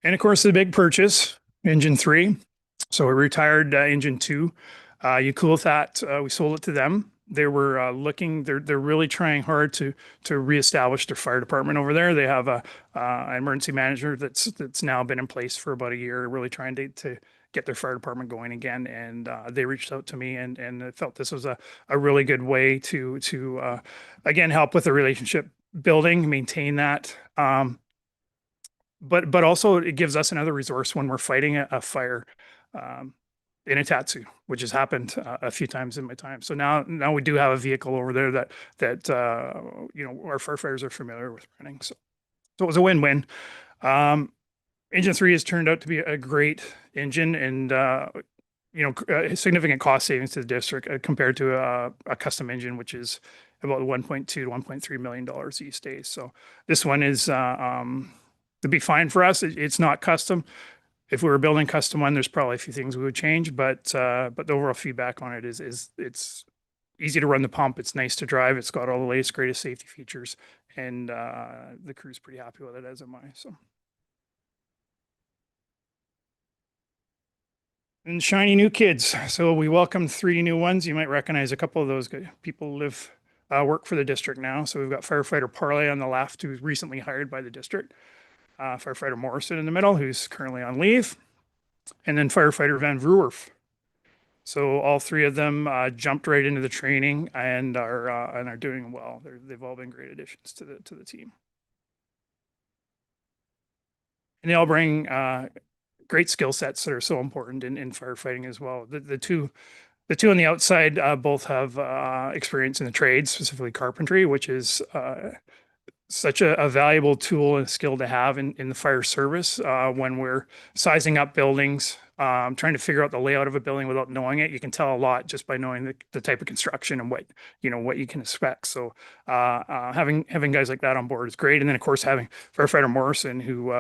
And of course, the big purchase, Engine 3. So we retired Engine 2. Ukulithat, we sold it to them. They were looking, they're really trying hard to reestablish their fire department over there. They have an emergency manager that's now been in place for about a year, really trying to get their fire department going again. And they reached out to me and I felt this was a really good way to again, help with the relationship building, maintain that. But also it gives us another resource when we're fighting a fire in Itatsu, which has happened a few times in my time. So now we do have a vehicle over there that our firefighters are familiar with running. So it was a win-win. Engine 3 has turned out to be a great engine, and significant cost savings to the district compared to a custom engine, which is about $1.2 to $1.3 million these days. So this one is to be fine for us. It's not custom. If we were building custom one, there's probably a few things we would change, but the overall feedback on it is it's easy to run the pump. It's nice to drive. It's got all the latest, greatest safety features, and the crew's pretty happy with it, as am I. So, and shiny new kids. So we welcomed 3 new ones. You might recognize a couple of those people work for the district now. So we've got firefighter Parlay on the left, who's recently hired by the district. Firefighter Morrison in the middle, who's currently on leave, and then firefighter Van Verwerf. So all 3 of them jumped right into the training and are doing well. They've all been great additions to the team, and they all bring great skill sets that are so important in firefighting as well. The two on the outside both have experience in the trades, specifically carpentry, which is such a valuable tool and skill to have in the fire service when we're sizing up buildings, trying to figure out the layout of a building without knowing it. You can tell a lot just by knowing the type of construction and what you can expect. So having guys like that on board is great. And then of course having firefighter Morrison, who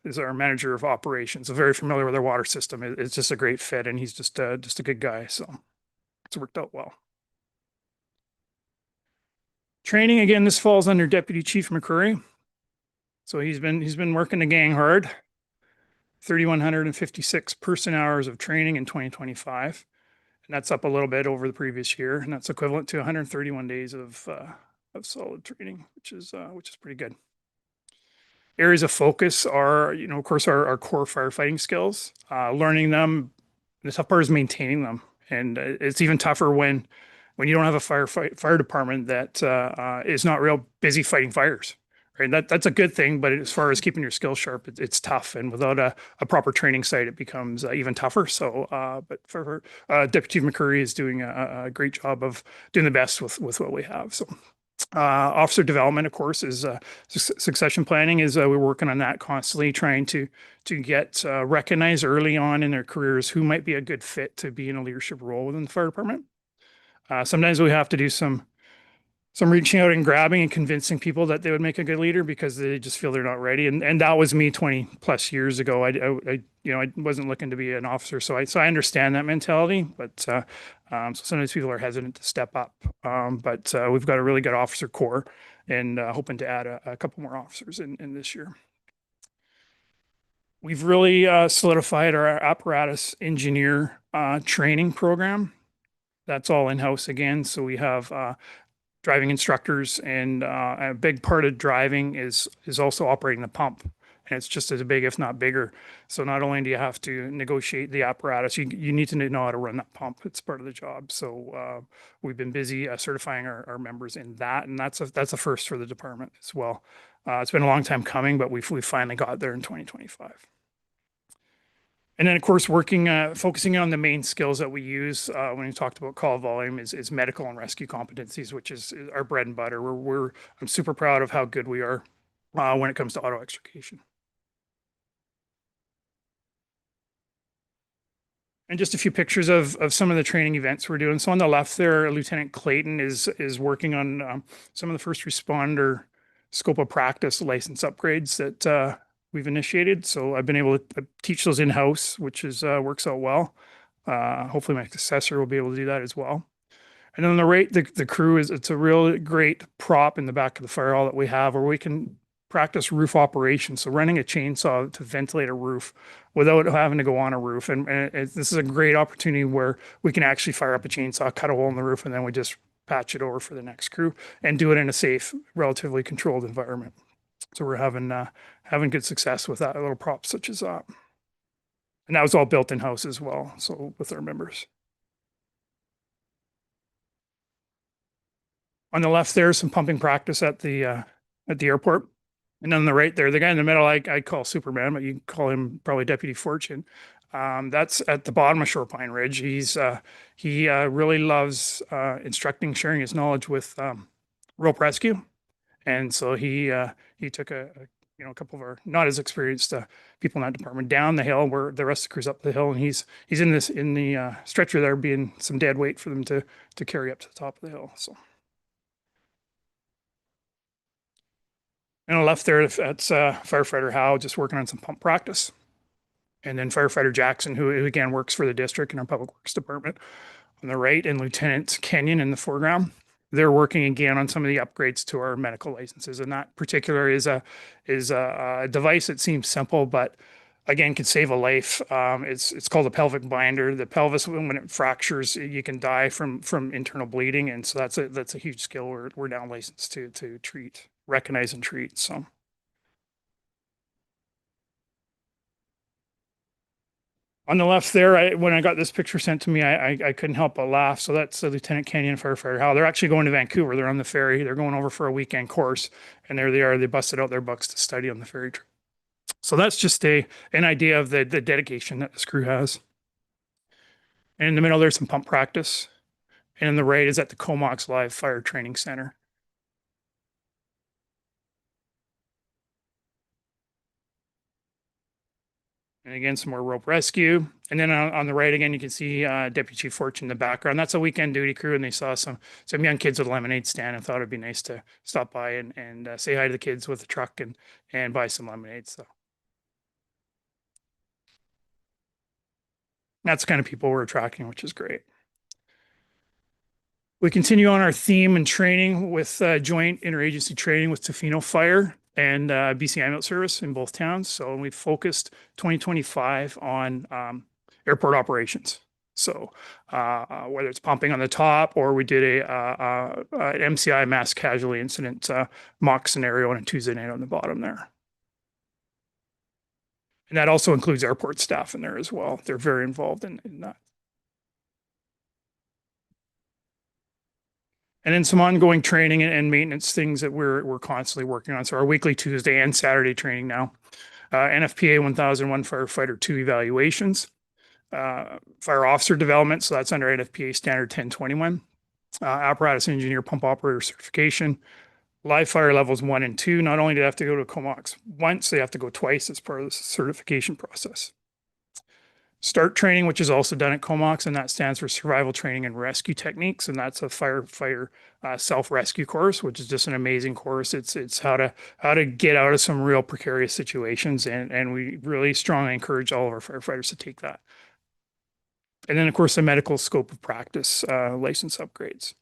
is our manager of operations, so very familiar with our water system. It's just a great fit, and he's just a good guy. So it's worked out well. Training, again, this falls under Deputy Chief McCurry. So he's been working the gang hard. 3,156 person hours of training in 2025. And that's up a little bit over the previous year. And that's equivalent to 131 days of solid training, which is pretty good. Areas of focus are, of course, our core firefighting skills, learning them. The tough part is maintaining them. And it's even tougher when you don't have a fire department that is not real busy fighting fires. Right? That's a good thing, but as far as keeping your skills sharp, it's tough. And without a proper training site, it becomes even tougher. So, but for Deputy McCurry is doing a great job of doing the best with what we have. So, officer development, of course, is succession planning. We're working on that constantly, trying to get recognized early on in their careers who might be a good fit to be in a leadership role within the fire department. Sometimes we have to do some reaching out and grabbing and convincing people that they would make a good leader because they just feel they're not ready. And that was me 20 plus years ago. I wasn't looking to be an officer. So I understand that mentality, but so sometimes people are hesitant to step up. But we've got a really good officer corps and hoping to add a couple more officers in this year. We've really solidified our apparatus engineer training program. That's all in-house again. So we have driving instructors, and a big part of driving is also operating the pump, and it's just as big, if not bigger. So not only do you have to negotiate the apparatus, you need to know how to run that pump. It's part of the job. So we've been busy certifying our members in that, and that's a first for the department as well. It's been a long time coming, but we finally got there in 2025. And then, of course, focusing on the main skills that we use when we talked about call volume is medical and rescue competencies, which is our bread and butter. I'm super proud of how good we are when it comes to auto extrication. And just a few pictures of some of the training events we're doing. So on the left there, Lieutenant Clayton is working on some of the first responder scope of practice license upgrades that we've initiated. So I've been able to teach those in-house, which is works out well. Hopefully my successor will be able to do that as well. And then on the right, the crew it's a real great prop in the back of the fire hall that we have where we can practice roof operations. So running a chainsaw to ventilate a roof without having to go on a roof. And this is a great opportunity where we can actually fire up a chainsaw, cut a hole in the roof, and then we just patch it over for the next crew and do it in a safe, relatively controlled environment. So we're having good success with that little prop such as that. And that was all built in-house as well, so with our members. On the left there, some pumping practice at the airport. And on the right there, the guy in the middle, I call Superman, but you can call him probably Deputy Fortune. That's at the bottom of Shorepine Ridge. He really loves instructing, sharing his knowledge with rope rescue. And so he took a couple of our not as experienced people in that department down the hill where the rest of the crew's up the hill, and he's in the stretcher there being some dead weight for them to carry up to the top of the hill. So. And on the left there, that's firefighter Howe just working on some pump practice. And then firefighter Jackson, who again works for the district in our public works department on the right, and Lieutenant Kenyon in the foreground. They're working again on some of the upgrades to our medical licenses. And that particular is a device that seems simple, but again, could save a life. It's called a pelvic binder. The pelvis, when it fractures, you can die from internal bleeding. And so that's a huge skill we're now licensed to treat, recognize and treat. So. On the left there, when I got this picture sent to me, I couldn't help but laugh. So that's Lieutenant Kenyon and Firefighter Howe. They're actually going to Vancouver. They're on the ferry. They're going over for a weekend course. And there they are. They busted out their books to study on the ferry trip. So that's just an idea of the dedication that this crew has. And in the middle, there's some pump practice. And on the right is at the Comox Live Fire Training Center. And again, some more rope rescue. And then on the right, again, you can see Deputy Chief Fortune in the background. That's a weekend duty crew, and they saw some young kids with a lemonade stand and thought it'd be nice to stop by and say hi to the kids with the truck and buy some lemonade. So that's the kind of people we're attracting, which is great. We continue on our theme and training with joint interagency training with Tofino Fire. and BC Ambulance Service in both towns. So we focused 2025 on airport operations. So whether it's pumping on the top, or we did an MCI mass casualty incident mock scenario on a Tuesday night on the bottom there. And that also includes airport staff in there as well. They're very involved in that. And then some ongoing training and maintenance things that we're constantly working on. So our weekly Tuesday and Saturday training now, NFPA 1001 Firefighter 2 evaluations, fire officer development. So that's under NFPA standard 1021, apparatus engineer pump operator certification, live fire levels 1 and 2. Not only do they have to go to Comox once, they have to go twice as part of the certification process. START training, which is also done at Comox, and that stands for Survival Training and Rescue Techniques, and that's a firefighter self-rescue course, which is just an amazing course. It's how to get out of some real precarious situations, and we really strongly encourage all of our firefighters to take that. And then, of course, the medical scope of practice license upgrades.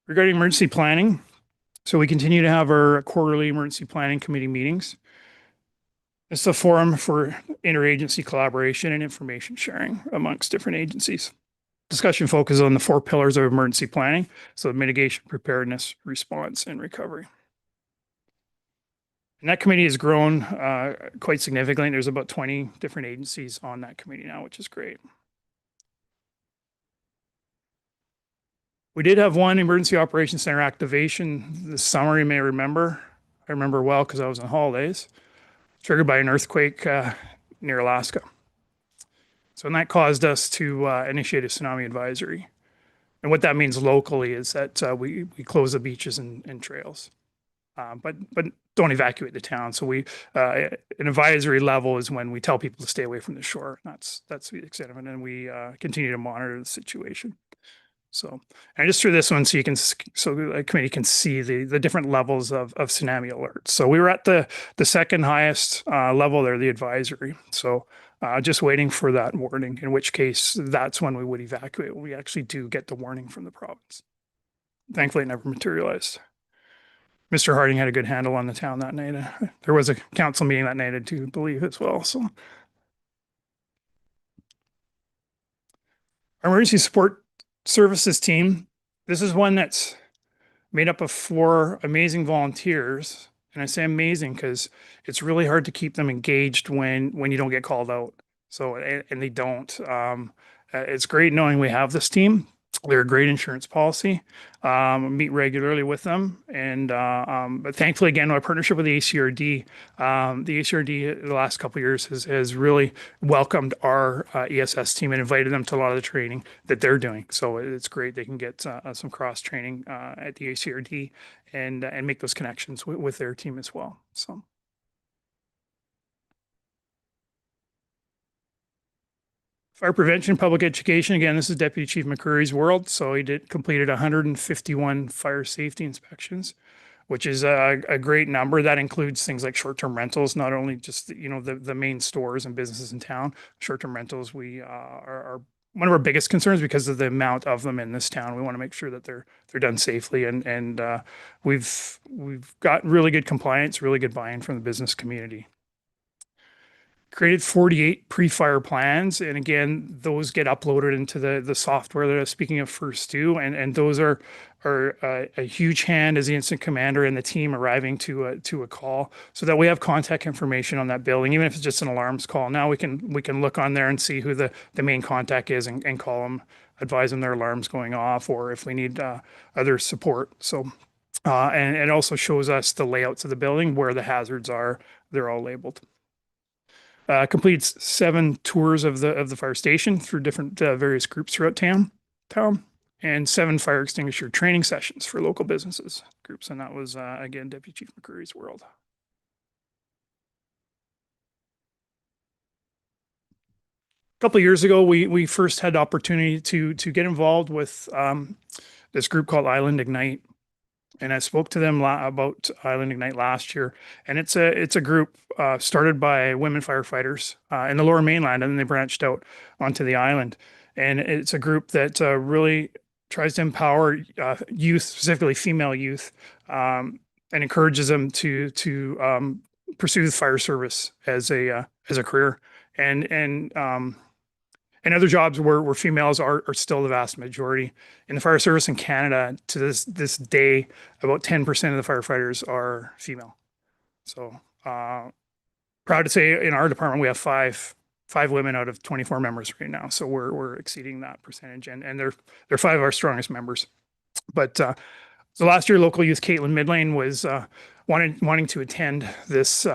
Regarding emergency planning, so we continue to have our quarterly emergency planning committee meetings. It's a forum for interagency collaboration and information sharing amongst different agencies. Discussion focuses on the 4 pillars of emergency planning, so mitigation, preparedness, response, and recovery. And that committee has grown quite significantly. There's about 20 different agencies on that committee now, which is great. We did have one emergency operations center activation this summer, you may remember. I remember well because I was on holidays, triggered by an earthquake near Alaska. So and that caused us to initiate a tsunami advisory. And what that means locally is that we close the beaches and trails, but don't evacuate the town. So an advisory level is when we tell people to stay away from the shore. That's the extent of it, and we continue to monitor the situation. So I just threw this one so the committee can see the different levels of tsunami alerts. So we were at the second highest level there, the advisory. So just waiting for that warning, in which case that's when we would evacuate. We actually do get the warning from the province. Thankfully, it never materialized. Mr. Harding had a good handle on the town that night. There was a council meeting that night, I do believe, as well. So our emergency support services team, this is one that's made up of 4 amazing volunteers. And I say amazing because it's really hard to keep them engaged when you don't get called out. So, and they don't. It's great knowing we have this team. They're a great insurance policy. Meet regularly with them, and but thankfully, again, our partnership with the ACRD, the ACRD the last couple of years has really welcomed our ESS team and invited them to a lot of the training that they're doing. So it's great they can get some cross training at the ACRD and make those connections with their team as well. So. Fire prevention, public education. Again, this is Deputy Chief McCurry's world. So he completed 151 fire safety inspections, which is a great number. That includes things like short-term rentals, not only just the main stores and businesses in town. Short-term rentals are one of our biggest concerns because of the amount of them in this town. We want to make sure that they're done safely, and we've got really good compliance, really good buy-in from the business community. Created 48 pre-fire plans, and again, those get uploaded into the software that speaking of First Do, and those are a huge hand as the incident commander and the team arriving to a call, so that we have contact information on that building, even if it's just an alarms call. Now we can look on there and see who the main contact is and call them, advise them their alarms going off, or if we need other support. So and it also shows us the layouts of the building where the hazards are. They're all labeled. Completes 7 tours of the fire station through different various groups throughout town, and 7 fire extinguisher training sessions for local businesses groups. And that was again Deputy Chief McCurry's world. A couple of years ago, we first had the opportunity to get involved with this group called Island Ignite. And I spoke to them about Island Ignite last year, and it's a group started by women firefighters in the Lower Mainland, and then they branched out onto the island. And it's a group that really tries to empower youth, specifically female youth, and encourages them to pursue the fire service as a career. And other jobs where females are still the vast majority. In the fire service in Canada, to this day, about 10% of the firefighters are female. So proud to say in our department we have five women out of 24 members right now. So we're exceeding that percentage, and they're five of our strongest members. But so last year, local youth Caitlin Midlane was wanting to attend this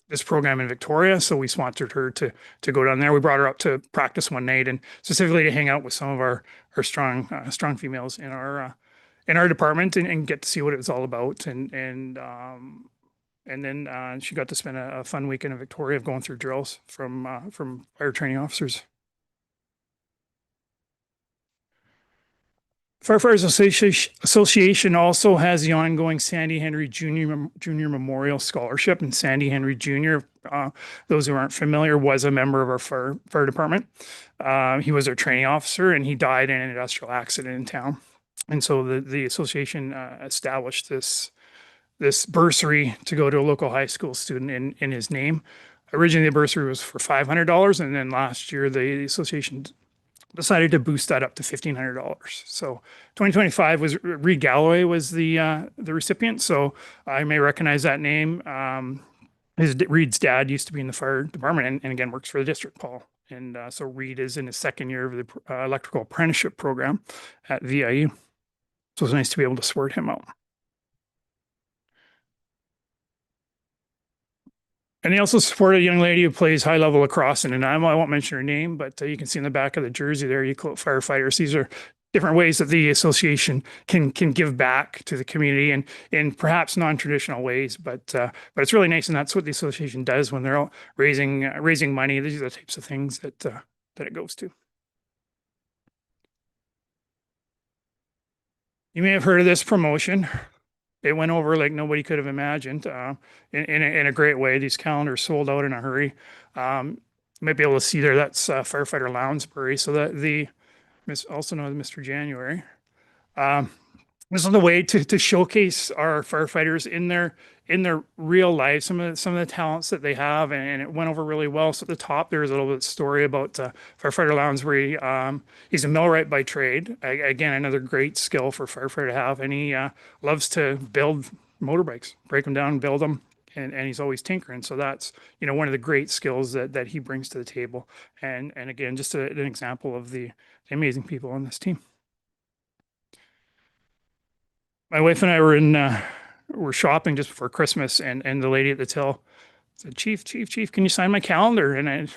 this program in Victoria, so we sponsored her to go down there. We brought her up to practice one night, and specifically to hang out with some of our strong females in our department and get to see what it was all about. And then she got to spend a fun weekend in Victoria of going through drills from fire training officers. Firefighters Association also has the ongoing Sandy Henry Jr. Memorial Scholarship, and Sandy Henry Jr., those who aren't familiar, was a member of our fire department. He was our training officer, and he died in an industrial accident in town. And so the association established this bursary to go to a local high school student in his name. Originally, the bursary was for $500, and then last year the association decided to boost that up to $1,500. So 2025 was Reed Galloway was the recipient. So I may recognize that name. Reed's dad used to be in the fire department and again works for the district, Paul. And so Reed is in his second year of the electrical apprenticeship program at VIU. So it's nice to be able to support him out. And they also support a young lady who plays high-level lacrosse in Nanaimo. I won't mention her name, but you can see in the back of the jersey there, Euclid Firefighters. These are different ways that the association can give back to the community and in perhaps non-traditional ways. But it's really nice, and that's what the association does when they're all raising money. These are the types of things that it goes to. You may have heard of this promotion. It went over like nobody could have imagined in a great way. These calendars sold out in a hurry. You might be able to see there, that's Firefighter Lounsbury. So that also known as Mr. January. This is the way to showcase our firefighters in their real life, some of the talents that they have, and it went over really well. So at the top, there's a little bit of story about Firefighter Lounsbury. He's a millwright by trade. Again, another great skill for a firefighter to have, and he loves to build motorbikes, break them down, build them, and he's always tinkering. So that's one of the great skills that he brings to the table. And again, just an example of the amazing people on this team. My wife and I were shopping just before Christmas, and the lady at the till said, Chief, can you sign my calendar? And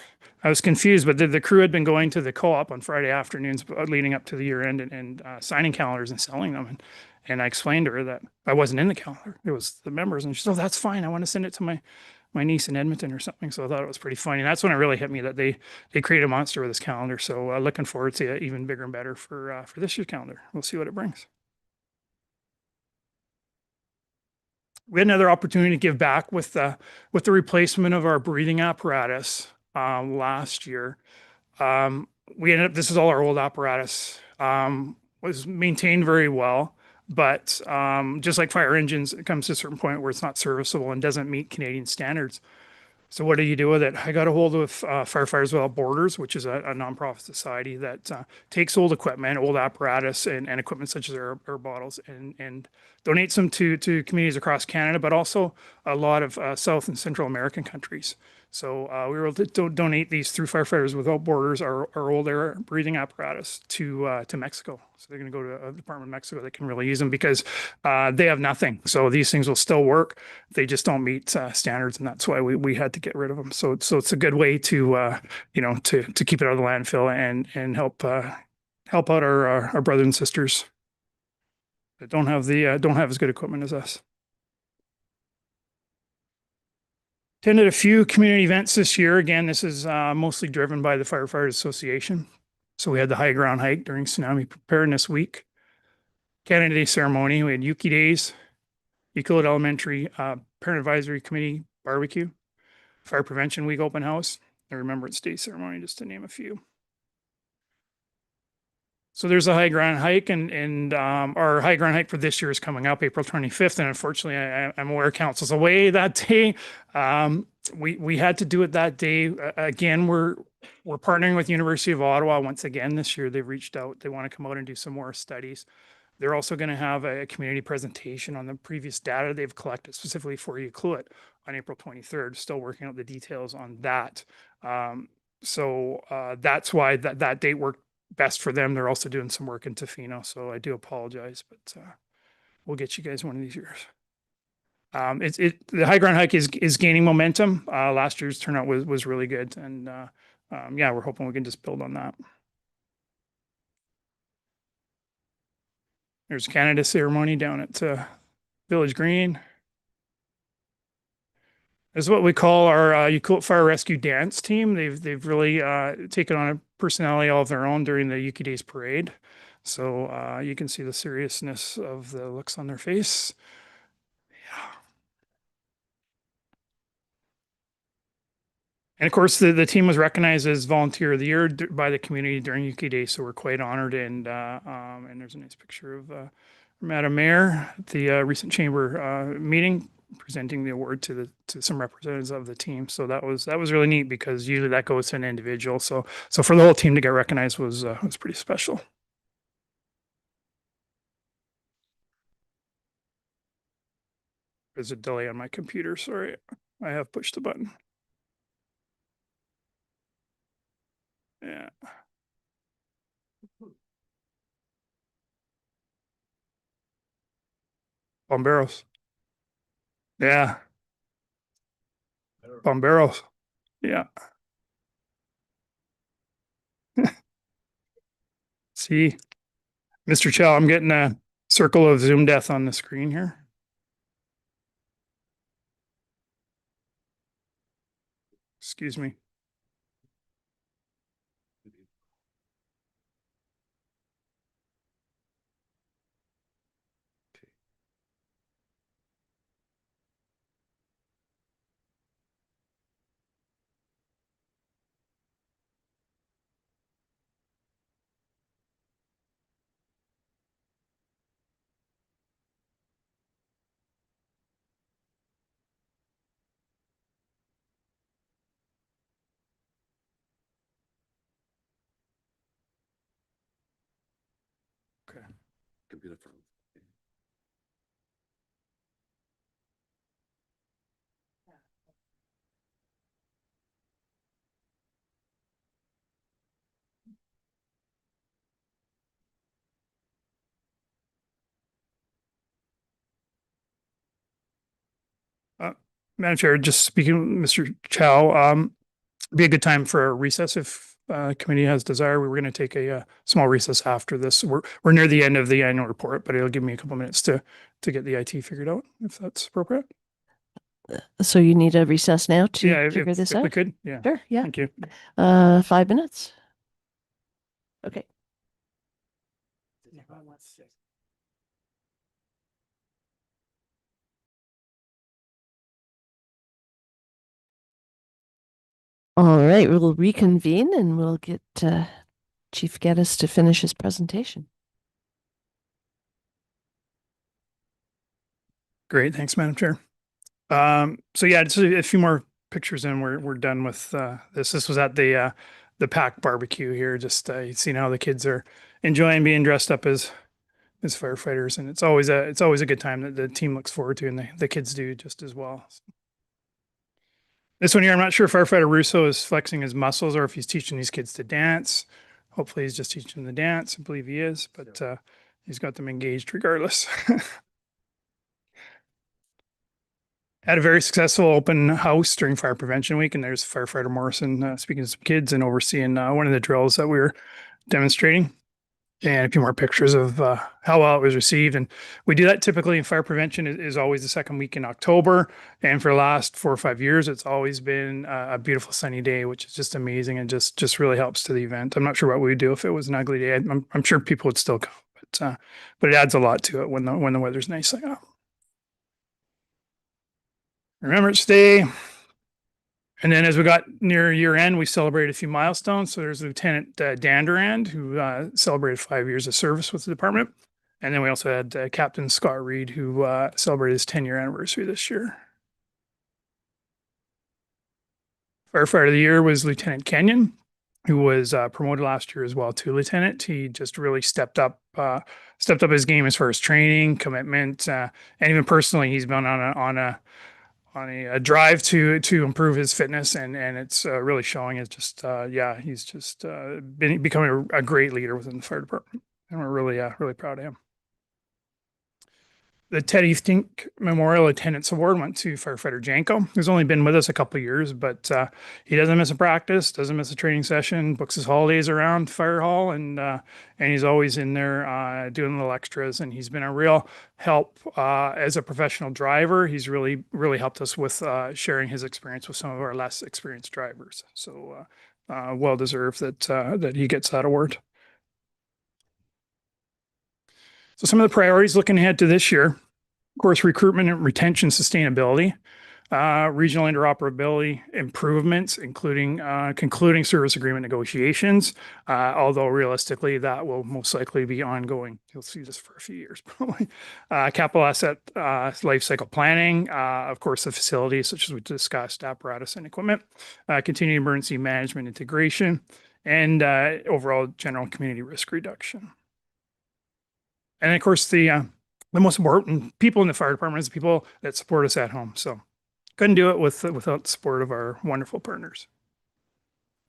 I was confused, but the crew had been going to the co-op on Friday afternoons leading up to the year end and signing calendars and selling them. And I explained to her that I wasn't in the calendar. It was the members. And she said, oh, that's fine. I want to send it to my niece in Edmonton or something. So I thought it was pretty funny. And that's when it really hit me that they created a monster with this calendar. So looking forward to even bigger and better for this year's calendar. We'll see what it brings. We had another opportunity to give back with the replacement of our breathing apparatus last year. We ended up, this is all our old apparatus, was maintained very well, but just like fire engines, it comes to a certain point where it's not serviceable and doesn't meet Canadian standards. So what do you do with it? I got a hold of Firefighters Without Borders, which is a nonprofit society that takes old equipment, old apparatus, and equipment such as air bottles, and donates them to communities across Canada, but also a lot of South and Central American countries. So we were able to donate these through Firefighters Without Borders, our old air breathing apparatus, to Mexico. So they're going to go to a department of Mexico that can really use them because they have nothing. So these things will still work. They just don't meet standards, and that's why we had to get rid of them. So it's a good way to to keep it out of the landfill and help out our brothers and sisters that don't have as good equipment as us. Attended a few community events this year. Again, this is mostly driven by the Firefighters Association. So we had the High Ground Hike during Tsunami Preparedness Week, Canada Day ceremony. We had Yuki Days, Euclid Elementary Parent Advisory Committee barbecue, Fire Prevention Week open house, and Remembrance Day ceremony, just to name a few. So there's a high ground hike and our high ground hike for this year is coming up April 25th. And unfortunately, I'm aware council's away that day. We had to do it that day. Again, we're partnering with University of Ottawa once again this year. They've reached out. They want to come out and do some more studies. They're also going to have a community presentation on the previous data they've collected specifically for Ucluelet on April 23rd. Still working out the details on that. So that's why that date worked best for them. They're also doing some work in Tofino, so I do apologize, but we'll get you guys one of these years. The high ground hike is gaining momentum. Last year's turnout was really good, and yeah, we're hoping we can just build on that. There's a Canada ceremony down at Village Green. This is what we call our Ucluelet Fire Rescue Dance Team. They've really taken on a personality all of their own during the Yuki Days Parade. So you can see the seriousness of the looks on their face. Yeah. And of course, the team was recognized as Volunteer of the Year by the community during Yuki Day, so we're quite honored. And there's a nice picture of Madam Mayor at the recent chamber meeting, presenting the award to some representatives of the team. So that was really neat because usually that goes to an individual. So for the whole team to get recognized was pretty special. There's a delay on my computer. Sorry, I have pushed the button. Yeah. Bomberos. Yeah. Bomberos. Yeah. See, Mr. Chow, I'm getting a circle of Zoom death on the screen here. Excuse me. Okay. Computer. Madam Chair, just speaking, Mr. Chow, be a good time for a recess if committee has desire. We were going to take a small recess after this. We're near the end of the annual report, but it'll give me a couple minutes to get the IT figured out if that's appropriate. So you need a recess now to Yeah, figure this if we out? could. Yeah. Sure, yeah. Thank you. 5 minutes. Okay. All right, we'll reconvene and we'll get Chief Geddes to finish his presentation. Great. Thanks, Madam Chair. So yeah, just a few more pictures and we're done with this. This was at the pack barbecue here. Just you seen how the kids are enjoying being dressed up as firefighters, and it's always a good time that the team looks forward to, and the kids do just as well. This one here, I'm not sure if Firefighter Russo is flexing his muscles or if he's teaching these kids to dance. Hopefully he's just teaching them to dance. I believe he is, but he's got them engaged regardless. Had a very successful open house during Fire Prevention Week, and there's Firefighter Morrison speaking to some kids and overseeing one of the drills that we were demonstrating. And a few more pictures of how well it was received. And we do that typically in fire prevention is always the second week in October. And for the last 4 or 5 years, it's always been a beautiful sunny day, which is just amazing and just really helps to the event. I'm not sure what we would do if it was an ugly day. I'm sure people would still come, but it adds a lot to it when the weather's nice like that. Remembrance Day. And then as we got near year end, we celebrated a few milestones. So there's Lieutenant Dan Durand, who celebrated 5 years of service with the department. And then we also had Captain Scott Reed, who celebrated his 10-year anniversary this year. Firefighter of the year was Lieutenant Kenyon, who was promoted last year as well to lieutenant. He just really stepped up his game as far as training, commitment, and even personally, he's been on a drive to improve his fitness, and it's really showing. It's just he's just becoming a great leader within the fire department, and we're really proud of him. The Ted Eastink Memorial Attendance Award went to firefighter Janko, who's only been with us a couple of years, but he doesn't miss a practice, doesn't miss a training session, books his holidays around fire hall, and he's always in there doing little extras. And he's been a real help as a professional driver. He's really helped us with sharing his experience with some of our less experienced drivers. So well deserved that he gets that award. So some of the priorities looking ahead to this year, of course, recruitment and retention sustainability, regional interoperability improvements, including concluding service agreement negotiations, although realistically that will most likely be ongoing. You'll see this for a few years probably. Capital asset life cycle planning, of course, the facilities such as we discussed, apparatus and equipment, continued emergency management integration, and overall general community risk reduction. And of course, the most important people in the fire department is the people that support us at home. So couldn't do it without the support of our wonderful partners.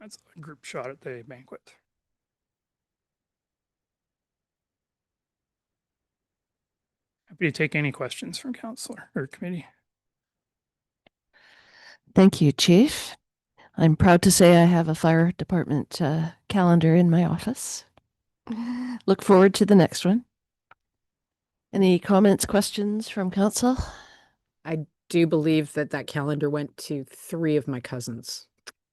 That's a group shot at the banquet. Happy to take any questions from councilor or committee. Thank you, Chief. I'm proud to say I have a fire department calendar in my office. Look forward to the next one. Any comments, questions from council? I do believe that calendar went to 3 of my cousins.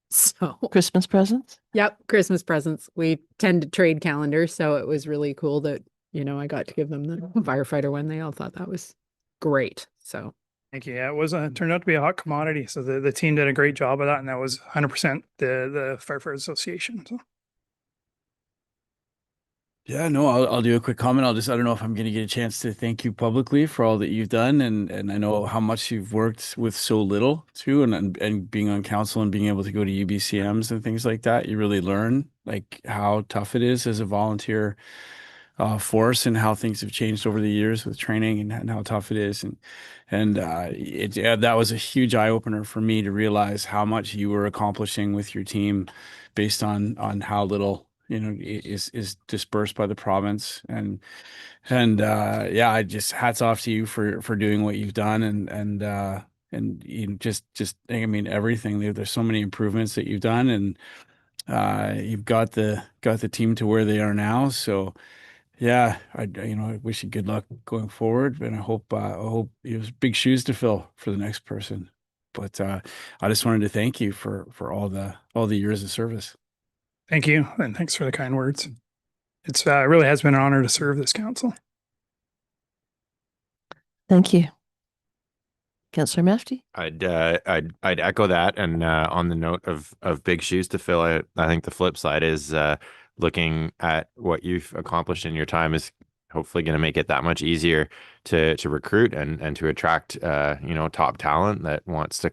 So, Christmas presents? yep, Christmas presents. We tend to trade calendars, so it was really cool that, I got to give them the firefighter one. They all thought that was great. So, Thank you. Yeah, it was turned out to be a hot commodity. So the team did a great job of that, and that was 100% the Firefighter Association. So. Yeah, no, I'll do a quick comment. I don't know if I'm going to get a chance to thank you publicly for all that you've done. And I know how much you've worked with so little too. And being on council and being able to go to UBCMs and things like that, you really learn like how tough it is as a volunteer force and how things have changed over the years with training and how tough it is. And that was a huge eye opener for me to realize how much you were accomplishing with your team based on how little is dispersed by the province. And I just hats off to you for doing what you've done and just I mean everything. There's so many improvements that you've done, and you've got the team to where they are now. So yeah, I wish you good luck going forward, and I hope you have big shoes to fill for the next person. But I just wanted to thank you for all the years of service. Thank you, and thanks for the kind words. It's really has been an honor to serve this council. Thank you. Councillor Mafty? I'd echo that, and on the note of big shoes to fill, I think the flip side is looking at what you've accomplished in your time is hopefully going to make it that much easier to recruit and to attract top talent that wants to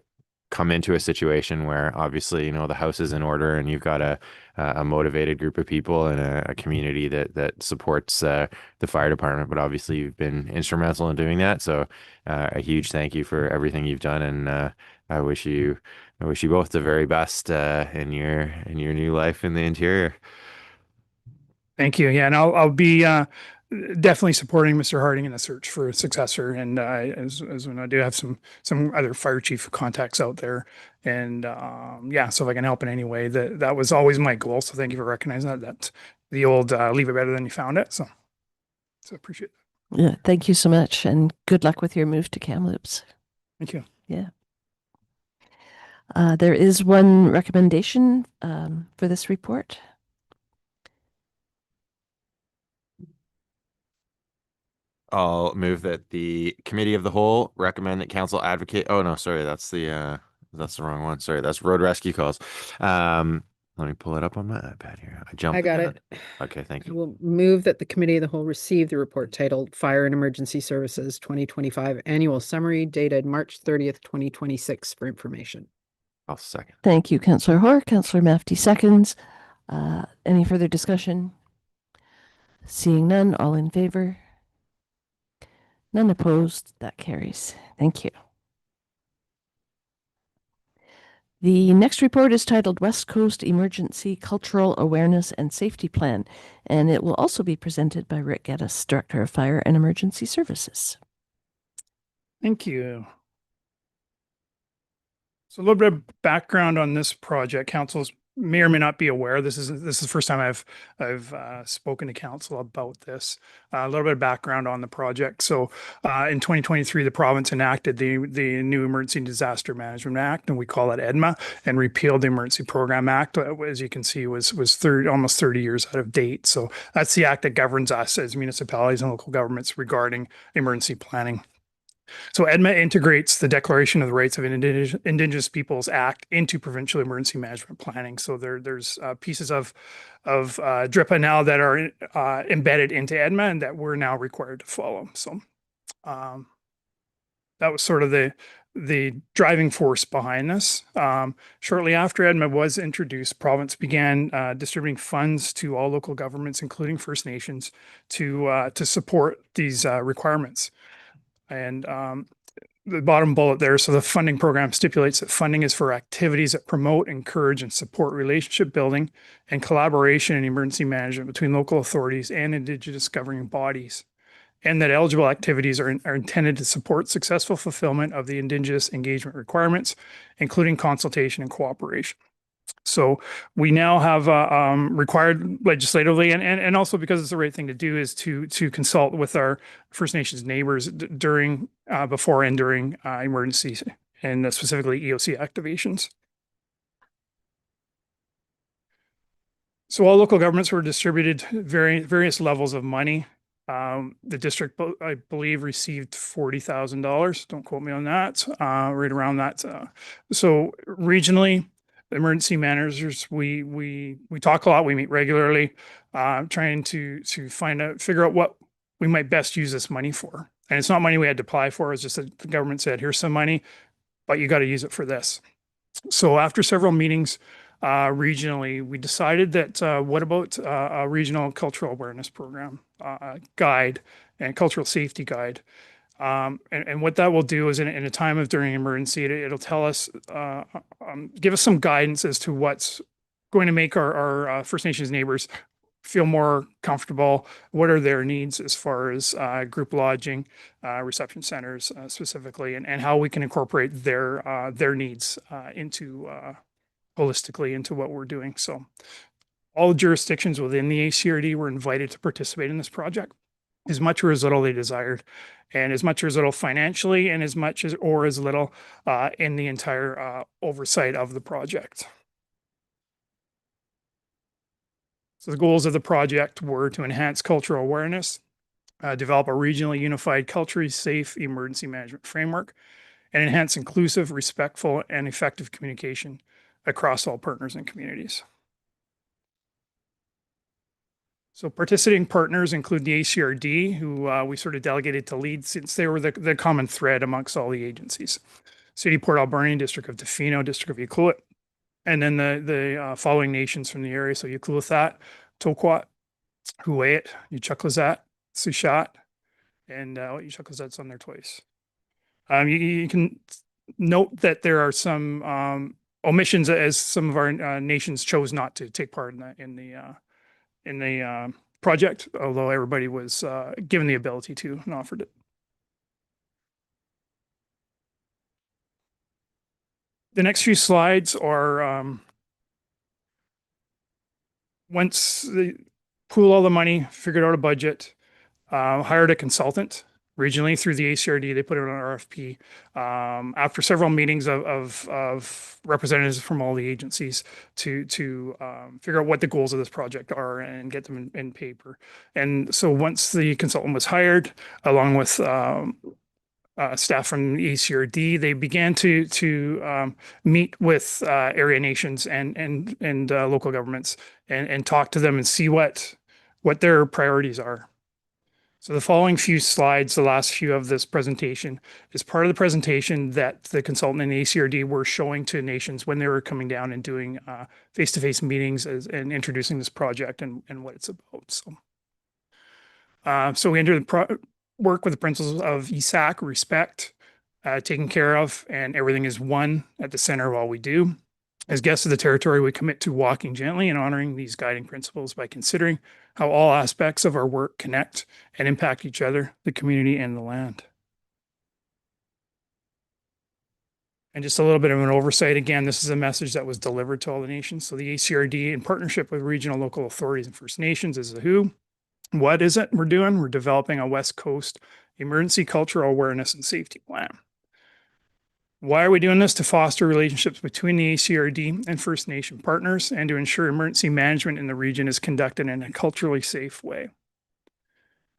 come into a situation where obviously the house is in order and you've got a motivated group of people and a community that supports the fire department. But obviously you've been instrumental in doing that, so a huge thank you for everything you've done, and I wish you both the very best in your new life in the interior. Thank you. Yeah, and I'll be definitely supporting Mr. Harding in the search for a successor. And as when I do have some other fire chief contacts out there, and so if I can help in any way, that was always my goal. So thank you for recognizing that. That's the old leave it better than you found it. So appreciate that. Yeah, thank you so much, and good luck with your move to Kamloops. Thank you. Yeah. There is one recommendation for this report. I'll move that the committee of the whole recommend that council advocate. Oh no, sorry, that's the that's the wrong one. Sorry, that's road rescue calls. Let me pull it up on my iPad here. I jumped. I got the it. gun. Okay, thank I you. will move that the Committee of the Whole receive the report titled Fire and Emergency Services 2025 Annual Summary dated March 30th, 2026 for information. I'll second. Thank you, Councillor Hoare. Councillor Mafty seconds. Any further discussion? Seeing none, all in favor? None opposed. That carries. Thank you. The next report is titled West Coast Emergency Cultural Awareness and Safety Plan, and it will also be presented by Rick Geddes, Director of Fire and Emergency Services. Thank you. So a little bit of background on this project. Councils may or may not be aware. This is the first time I've spoken to council about this. A little bit of background on the project. So in 2023, the province enacted the new Emergency Disaster Management Act, and we call it EDMA, and repealed the Emergency Program Act. As you can see, was almost 30 years out of date. So that's the act that governs us as municipalities and local governments regarding emergency planning. So EDMA integrates the Declaration of the Rights of Indigenous Peoples Act into provincial emergency management planning. So there's pieces of DRIPA now that are embedded into EDMA and that we're now required to follow. So that was sort of the driving force behind this. Shortly after EDMA was introduced, province began distributing funds to all local governments, including First Nations, to support these requirements. And the bottom bullet there, so the funding program stipulates that funding is for activities that promote, encourage, and support relationship building and collaboration in emergency management between local authorities and Indigenous governing bodies, and that eligible activities are intended to support successful fulfillment of the Indigenous engagement requirements, including consultation and cooperation. So we now have required legislatively, and also because it's the right thing to do, is to consult with our First Nations neighbors during, before and during emergencies, and specifically EOC activations. So all local governments were distributed various levels of money. The district, I believe, received $40,000. Don't quote me on that. Right around that. So regionally, emergency managers, we talk a lot. We meet regularly, trying to figure out what we might best use this money for. And it's not money we had to apply for. It's just that the government said, "Here's some money, but you got to use it for this." So after several meetings regionally, we decided that what about a regional cultural awareness program guide and cultural safety guide. And what that will do is in a time of during emergency, it'll tell us, give us some guidance as to what's going to make our First Nations neighbors feel more comfortable. What are their needs as far as group lodging, reception centers specifically, and how we can incorporate their needs into holistically into what we're doing. So all jurisdictions within the ACRD were invited to participate in this project, as much or as little they desired, and as much or as little financially, and as much as or as little in the entire oversight of the project. So the goals of the project were to enhance cultural awareness, develop a regionally unified, culturally safe emergency management framework, and enhance inclusive, respectful, and effective communication across all partners and communities. So participating partners include the ACRD, who we sort of delegated to lead since they were the common thread amongst all the agencies. City of Port Alberni, District of Tofino, District of Ucluelet, and then the following nations from the area. So Ucluelet, Toquat, Huayet, Uchucklazat, Suchat, and Uchucklazat's on there twice. You can note that there are some omissions as some of our nations chose not to take part in the project, although everybody was given the ability to and offered it. The next few slides are once they pool all the money, figured out a budget, hired a consultant regionally through the ACRD. They put it on an RFP after several meetings of representatives from all the agencies to figure out what the goals of this project are and get them in paper. And so once the consultant was hired, along with staff from the ACRD. They began to meet with area nations and local governments and talk to them and see what their priorities are. So the following few slides, the last few of this presentation, is part of the presentation that the consultant and the ACRD were showing to nations when they were coming down and doing face-to-face meetings and introducing this project and what it's about. So we entered the work with the principles of ESAC, respect, taken care of, and everything is one at the center of all we do. As guests of the territory, we commit to walking gently and honoring these guiding principles by considering how all aspects of our work connect and impact each other, the community, and the land. And just a little bit of an oversight. Again, this is a message that was delivered to all the nations. So the ACRD, in partnership with regional local authorities and First Nations, is the who. What is it we're doing? We're developing a West Coast emergency cultural awareness and safety plan. Why are we doing this? To foster relationships between the ACRD and First Nation partners and to ensure emergency management in the region is conducted in a culturally safe way.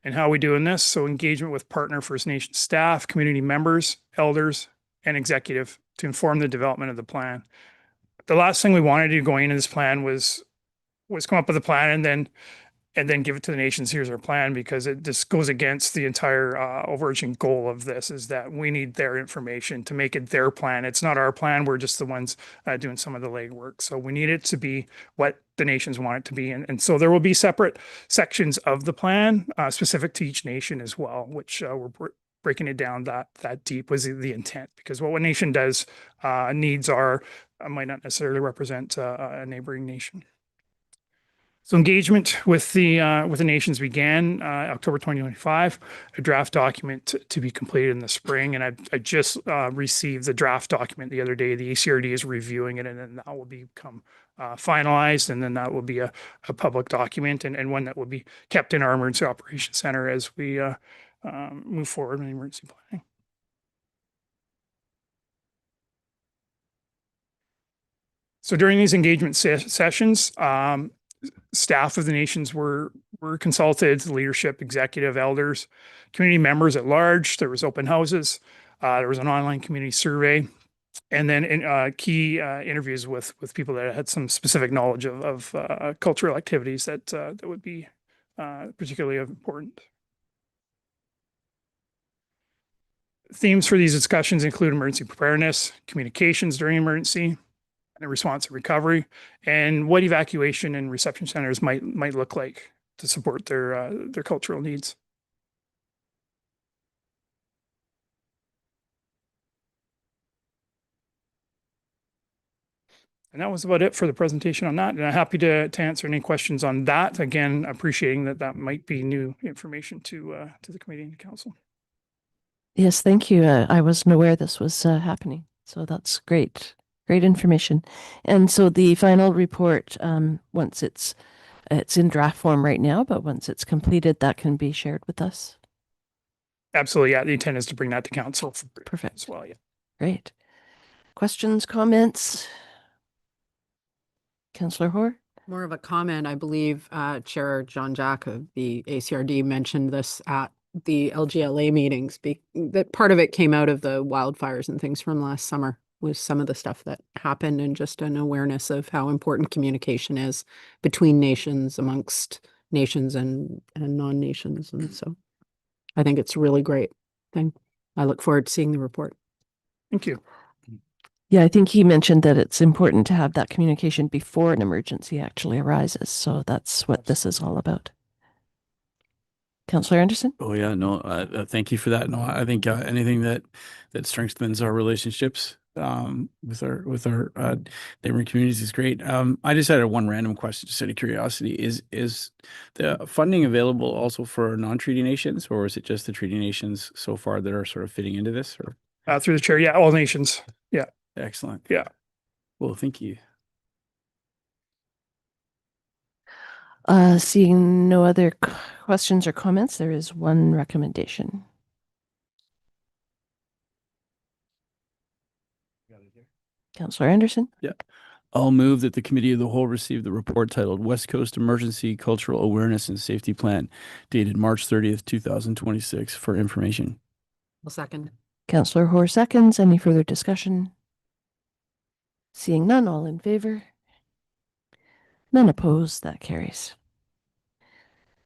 And how are we doing this? So engagement with partner First Nation staff, community members, elders, and executive to inform the development of the plan. The last thing we wanted to do going into this plan was come up with a plan and then give it to the nations. Here's our plan, because it just goes against the entire overarching goal of this, is that we need their information to make it their plan. It's not our plan. We're just the ones doing some of the legwork. So we need it to be what the nations want it to be. And so there will be separate sections of the plan specific to each nation as well, which we're breaking it down that deep was the intent, because what one nation does needs are might not necessarily represent a neighboring nation. So engagement with the nations began October 2025, a draft document to be completed in the spring. And I just received the draft document the other day. The ACRD is reviewing it, and then that will become finalized. And then that will be a public document and one that will be kept in our Emergency Operations Center as we move forward with emergency planning. So during these engagement sessions, staff of the nations were consulted, leadership, executive, elders, community members at large. There was open houses. There was an online community survey, and then key interviews with people that had some specific knowledge of cultural activities that would be particularly important. Themes for these discussions include emergency preparedness, communications during emergency, and response and recovery, and what evacuation and reception centers might look like to support their cultural needs. And that was about it for the presentation on that. And I'm happy to answer any questions on that. Again, appreciating that might be new information to the committee and council. Yes, thank you. I wasn't aware this was happening, so that's great. Great information. And so the final report, once it's in draft form right now, but once it's completed, that can be shared with us. Absolutely. Yeah. The intent is to bring that to council. Perfect. As well. Yeah. Great. Questions, comments? Councillor Hoare? More of a comment. I believe Chair John Jack of the ACRD mentioned this at the LGLA meetings. That part of it came out of the wildfires and things from last summer, was some of the stuff that happened, and just an awareness of how important communication is between nations, amongst nations and non-nations. And so I think it's a really great thing. I look forward to seeing the report. Thank you. Yeah, I think he mentioned that it's important to have that communication before an emergency actually arises. So that's what this is all about. Councillor Anderson? Oh yeah, no, thank you for that. No, I think anything that strengthens our relationships with our neighboring communities is great. I just had one random question, just out of curiosity. Is the funding available also for non-treaty nations, or is it just the treaty nations so far that are sort of fitting into this? Or Through the chair, yeah, all nations. Yeah. Excellent. Yeah. Well, thank you. Seeing no other questions or comments, there is one recommendation. Councillor Anderson? Yeah. I'll move that the Committee of the Whole receive the report titled West Coast Emergency Cultural Awareness and Safety Plan, dated March 30th, 2026, for information. Well, second. Councillor Hoare seconds. Any further discussion? Seeing none, all in favor? None opposed. That carries.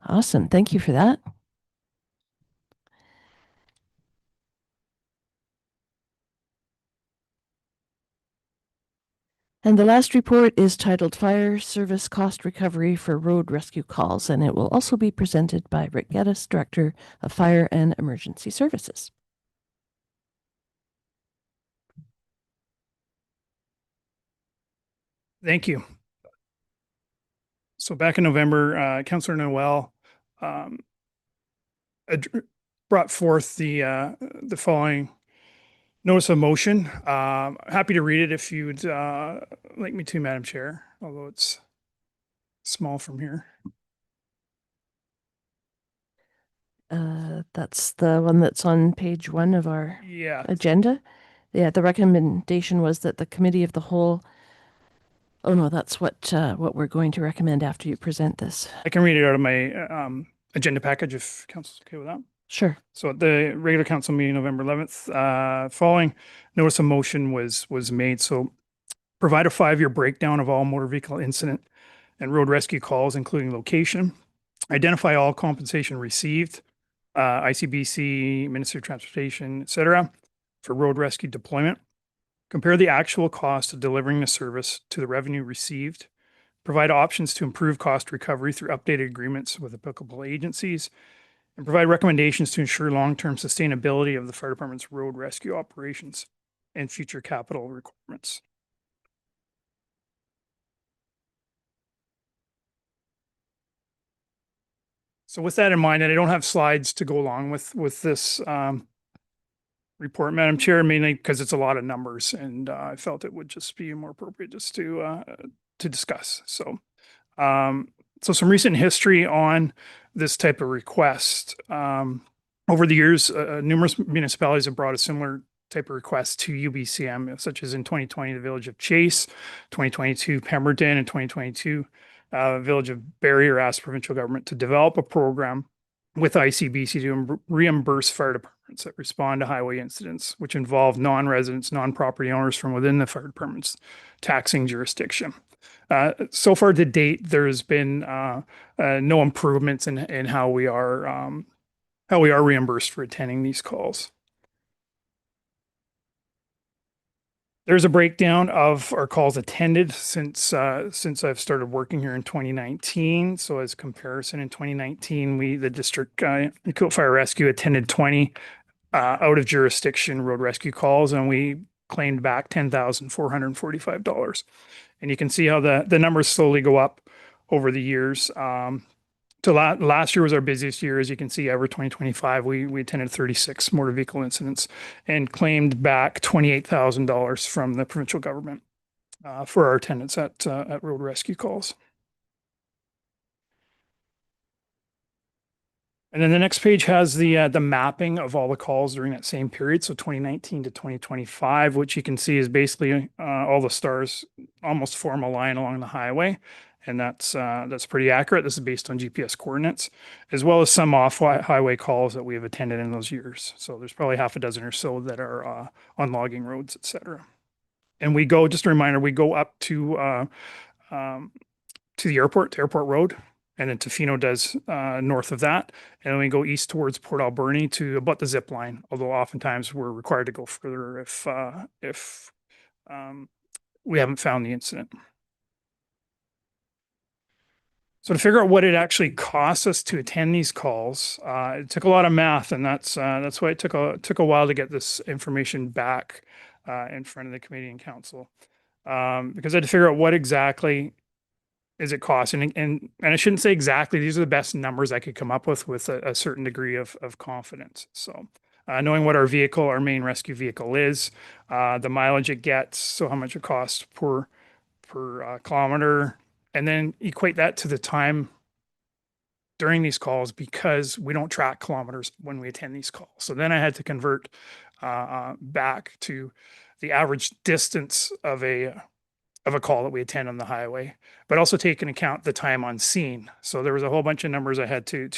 Awesome. Thank you for that. And the last report is titled Fire Service Cost Recovery for Road Rescue Calls, and it will also be presented by Rick Geddes, Director of Fire and Emergency Services. Thank you. So back in November, Councillor Noel brought forth the following notice of motion. Happy to read it if you'd like me to, Madam Chair, although it's small from here. That's the one that's on page 1 of our Yeah, agenda. Yeah, the recommendation was that the committee of the whole. Oh no, that's what we're going to recommend after you present this. I can read it out of my agenda package if council's okay with that. Sure. So at the regular council meeting, November 11th, following notice of motion was made. So provide a 5-year breakdown of all motor vehicle incident and road rescue calls, including location. Identify all compensation received, ICBC, Ministry of Transportation, et cetera, for road rescue deployment. Compare the actual cost of delivering the service to the revenue received. Provide options to improve cost recovery through updated agreements with applicable agencies, and provide recommendations to ensure long-term sustainability of the fire department's road rescue operations and future capital requirements. So with that in mind, and I don't have slides to go along with this report, Madam Chair, mainly because it's a lot of numbers, and I felt it would just be more appropriate just to discuss. So, so some recent history on this type of request. Over the years, numerous municipalities have brought a similar type of request to UBCM, such as in 2020, the Village of Chase, 2022, Pemberton, and 2022, Village of Barrier asked provincial government to develop a program with ICBC to reimburse fire departments that respond to highway incidents, which involve non-residents, non-property owners from within the fire department's taxing jurisdiction. So far to date, there's been no improvements in how we are reimbursed for attending these calls. There's a breakdown of our calls attended since I've started working here in 2019. So as comparison, in 2019, the district Coquitlam Fire Rescue attended 20 out of jurisdiction road rescue calls, and we claimed back $10,445. And you can see how the numbers slowly go up over the years. Last year was our busiest year. As you can see, ever 2025, we attended 36 motor vehicle incidents and claimed back $28,000 from the provincial government for our attendance at road rescue calls. And then the next page has the mapping of all the calls during that same period, so 2019 to 2025, which you can see is basically all the stars almost form a line along the highway. And that's pretty accurate. This is based on GPS coordinates, as well as some off-highway calls that we have attended in those years. So there's probably half a dozen or so that are on logging roads, et cetera. And we go, just a reminder, we go up to the airport, to Airport Road, and then Tofino does north of that. And then we go east towards Port Alberni to about the zip line, although oftentimes we're required to go further if we haven't found the incident. So to figure out what it actually costs us to attend these calls, it took a lot of math, and that's why it took a while to get this information back in front of the committee and council, because I had to figure out what exactly is it costing, and I shouldn't say exactly. These are the best numbers I could come up with a certain degree of confidence. So knowing what our main rescue vehicle is, the mileage it gets, so how much it costs per kilometer. And then equate that to the time during these calls, because we don't track kilometers when we attend these calls. So then I had to convert back to the average distance of a call that we attend on the highway, but also take into account the time on scene. So there was a whole bunch of numbers I had to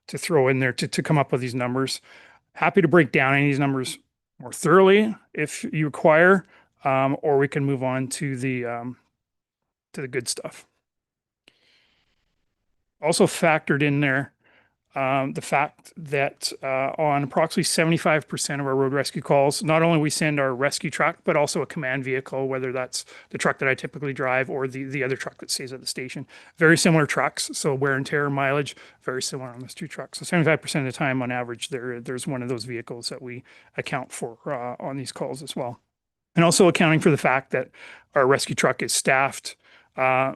throw in there to come up with these numbers. Happy to break down any of these numbers more thoroughly if you require, or we can move on to the good stuff. Also factored in there, the fact that on approximately 75% of our road rescue calls, not only we send our rescue truck, but also a command vehicle, whether that's the truck that I typically drive or the other truck that stays at the station. Very similar trucks, so wear and tear, mileage, very similar on those two trucks. So 75% of the time on average, there's one of those vehicles that we account for on these calls as well. And also accounting for the fact that our rescue truck is staffed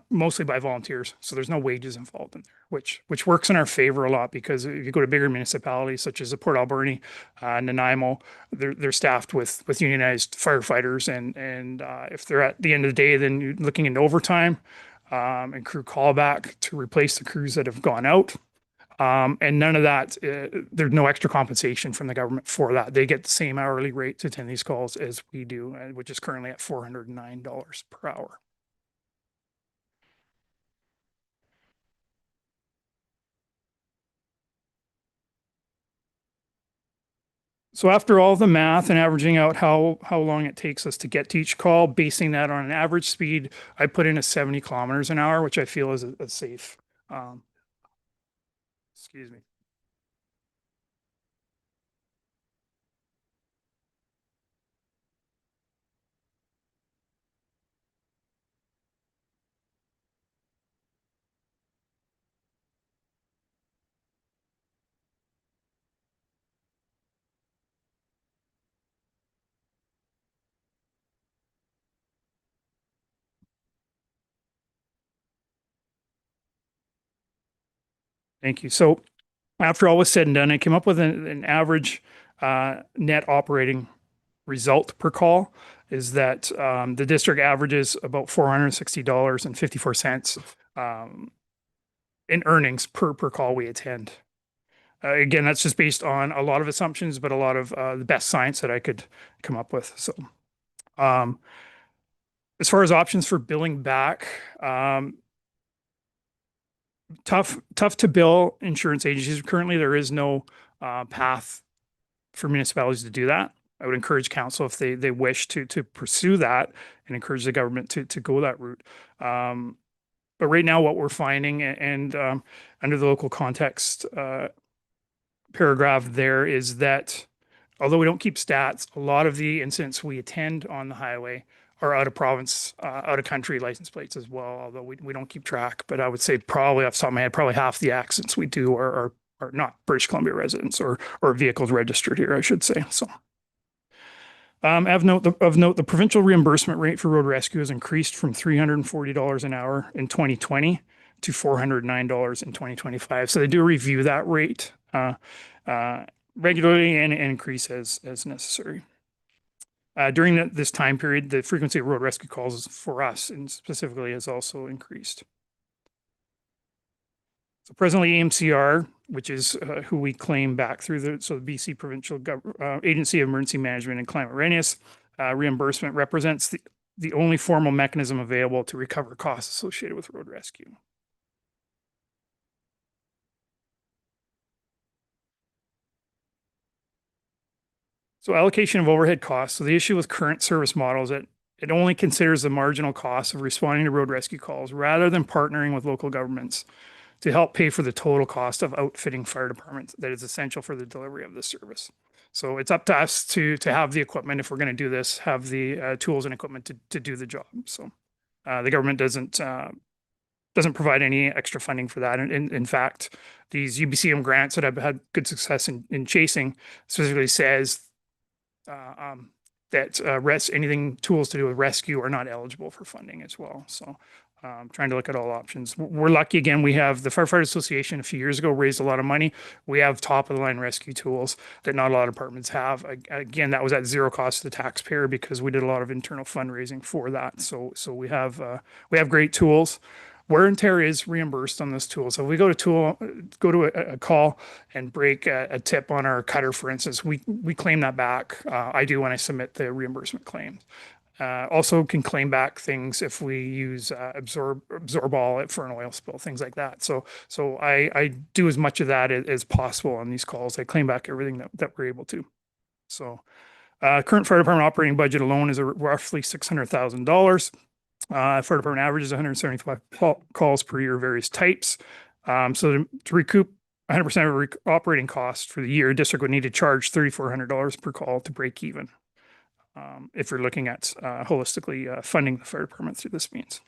mostly by volunteers. So there's no wages involved in there, which works in our favor a lot, because if you go to bigger municipalities such as Port Alberni, Nanaimo, they're staffed with unionized firefighters, and if they're at the end of the day, then you're looking into overtime and crew callback to replace the crews that have gone out. And none of that, there's no extra compensation from the government for that. They get the same hourly rate to attend these calls as we do, which is currently at $409 per hour. So after all the math and averaging out how long it takes us to get to each call, basing that on an average speed, I put in a 70 kilometers an hour, which I feel is a safe, excuse me. Thank you. So after all was said and done, I came up with an average net operating result per call is that the district averages about $460.54 in earnings per call we attend. Again, that's just based on a lot of assumptions, but a lot of the best science that I could come up with. So as far as options for billing back, tough to bill insurance agencies. Currently, there is no path for municipalities to do that. I would encourage council, if they wish to pursue that, and encourage the government to go that route. But right now, what we're finding, and under the local context paragraph there, is that although we don't keep stats, a lot of the incidents we attend on the highway are out of province, out of country license plates as well, although we don't keep track. But I would say probably off the top of my head, probably half the accidents we do are not British Columbia residents or vehicles registered here, I should say. So of note, the provincial reimbursement rate for road rescue has increased from $340 an hour in 2020 to $409 in 2025. So they do review that rate regularly and increase as necessary. During this time period, the frequency of road rescue calls for us and specifically has also increased. So presently AMCR, which is who we claim back through the BC Provincial Agency of Emergency Management and Climate Readiness, reimbursement represents the only formal mechanism available to recover costs associated with road rescue. So allocation of overhead costs. So the issue with current service models is that it only considers the marginal cost of responding to road rescue calls rather than partnering with local governments to help pay for the total cost of outfitting fire departments that is essential for the delivery of the service. So it's up to us to have the equipment, if we're going to do this, have the tools and equipment to do the job. So the government doesn't provide any extra funding for that. And in fact, these UBCM grants that I've had good success in chasing specifically says that anything tools to do with rescue are not eligible for funding as well. So trying to look at all options. We're lucky, again, we have the Firefighter Association a few years ago raised a lot of money. We have top of the line rescue tools that not a lot of departments have. Again, that was at zero cost to the taxpayer because we did a lot of internal fundraising for that. So we have great tools. Wear and tear is reimbursed on this tool. So if we go to a call and break a tip on our cutter, for instance, we claim that back. I do when I submit the reimbursement claims. Also can claim back things if we use Absorbol for an oil spill, things like that. So I do as much of that as possible on these calls. I claim back everything that we're able to. So Current fire department operating budget alone is roughly $600,000. Fire department averages 175 calls per year, various types. So to recoup 100% of operating costs for the year, district would need to charge $3,400 per call to break even. If you're looking at holistically funding the fire department through this means.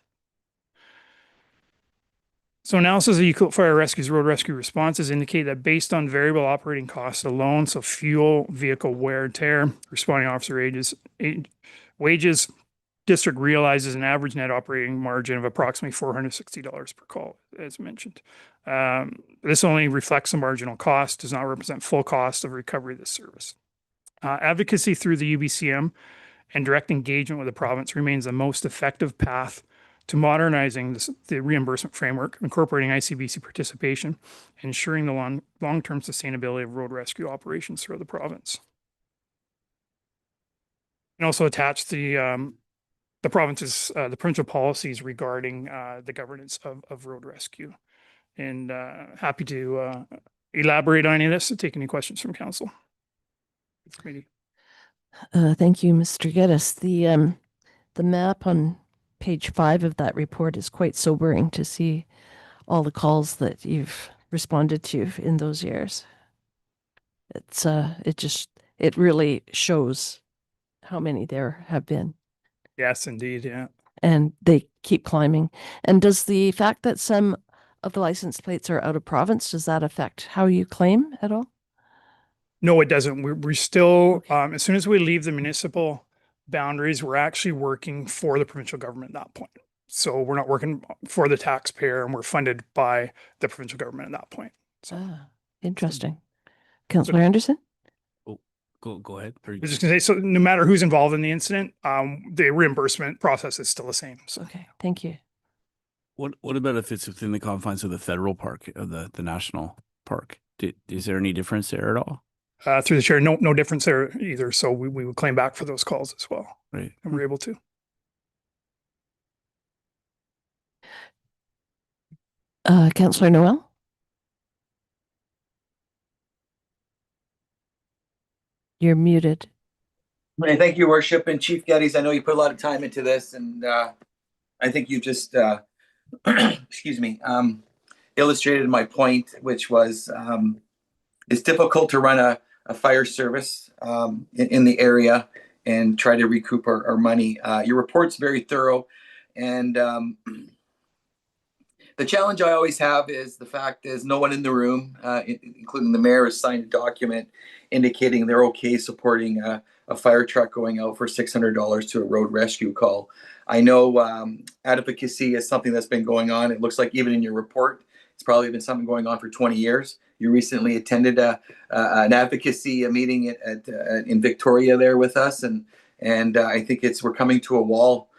So analysis of Ucluelet Fire Rescue's road rescue responses indicate that based on variable operating costs alone, so fuel, vehicle wear and tear, responding officer wages, district realizes an average net operating margin of approximately $460 per call, as mentioned. This only reflects the marginal cost, does not represent full cost of recovery of this service. Advocacy through the UBCM and direct engagement with the province remains the most effective path to modernizing the reimbursement framework, incorporating ICBC participation, ensuring the long-term sustainability of road rescue operations throughout the province. And also attach the province's, the provincial policies regarding the governance of road rescue. And happy to elaborate on any of this and take any questions from council. Committee. Thank you, Mr. Geddes. The map on page 5 of that report is quite sobering to see all the calls that you've responded to in those years. It's it really shows how many there have been. Yes, indeed. Yeah. And they keep climbing. And does the fact that some of the license plates are out of province, does that affect how you claim at all? No, it doesn't. We're still, as soon as we leave the municipal boundaries, we're actually working for the provincial government at that point. So we're not working for the taxpayer and we're funded by the provincial government at that point. So, Interesting. Councillor Anderson? Go ahead. I was just gonna say, so no matter who's involved in the incident, the reimbursement process is still the same. So. Okay, thank you. What about if it's within the confines of the federal park, of the national park? Is there any difference there at all? Through the chair, no difference there either. So we would claim back for those calls as well. Right. And we're able to. Councillor Noel? You're muted. Thank you, Worship, and Chief Geddes. I know you put a lot of time into this, and I think you just, excuse me, illustrated my point, which was it's difficult to run a fire service in the area and try to recoup our money. Your report's very thorough, and the challenge I always have is the fact is no one in the room, including the mayor, has signed a document indicating they're okay supporting a fire truck going out for $600 to a road rescue call. I know advocacy is something that's been going on. It looks like even in your report, it's probably been something going on for 20 years. You recently attended an advocacy meeting in Victoria there with us, and I think we're coming to a wall.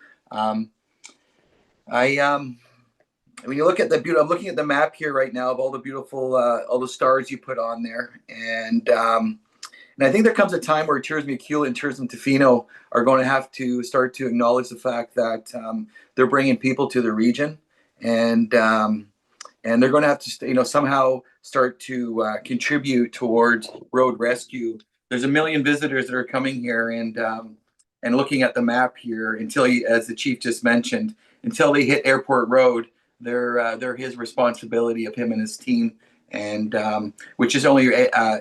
When you look at I'm looking at the map here right now of all the beautiful, all the stars you put on there, and I think there comes a time where Tourism McEwen and Tourism Tofino are going to have to start to acknowledge the fact that they're bringing people to the region, and they're going to have to, somehow start to contribute towards road rescue. There's 1 million visitors that are coming here, and looking at the map here, as the chief just mentioned, until they hit Airport Road, they're his responsibility of him and his team, and which is only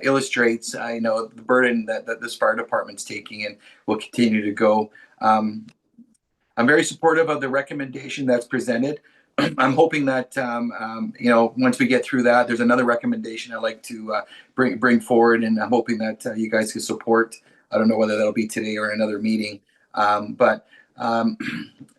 illustrates the burden that this fire department's taking and will continue to go. I'm very supportive of the recommendation that's presented. I'm hoping that once we get through that, there's another recommendation I'd like to bring forward, and I'm hoping that you guys can support. I don't know whether that'll be today or another meeting, but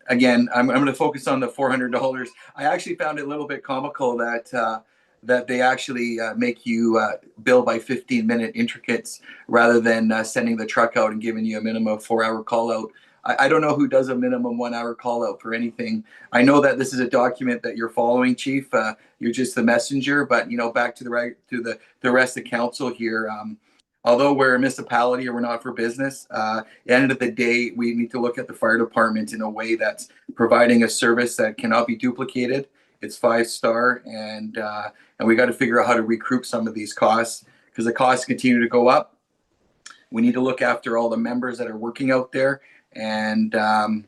again, I'm going to focus on the $400. I actually found it a little bit comical that they actually make you bill by 15-minute intricates rather than sending the truck out and giving you a minimum of 4-hour call out. I don't know who does a minimum 1-hour call out for anything. I know that this is a document that you're following, Chief. You're just the messenger, but back to the rest of council here. Although we're a municipality or we're not for business, at the end of the day, we need to look at the fire department in a way that's providing a service that cannot be duplicated. It's 5-star, and we got to figure out how to recoup some of these costs, because the costs continue to go up. We need to look after all the members that are working out there. And I'm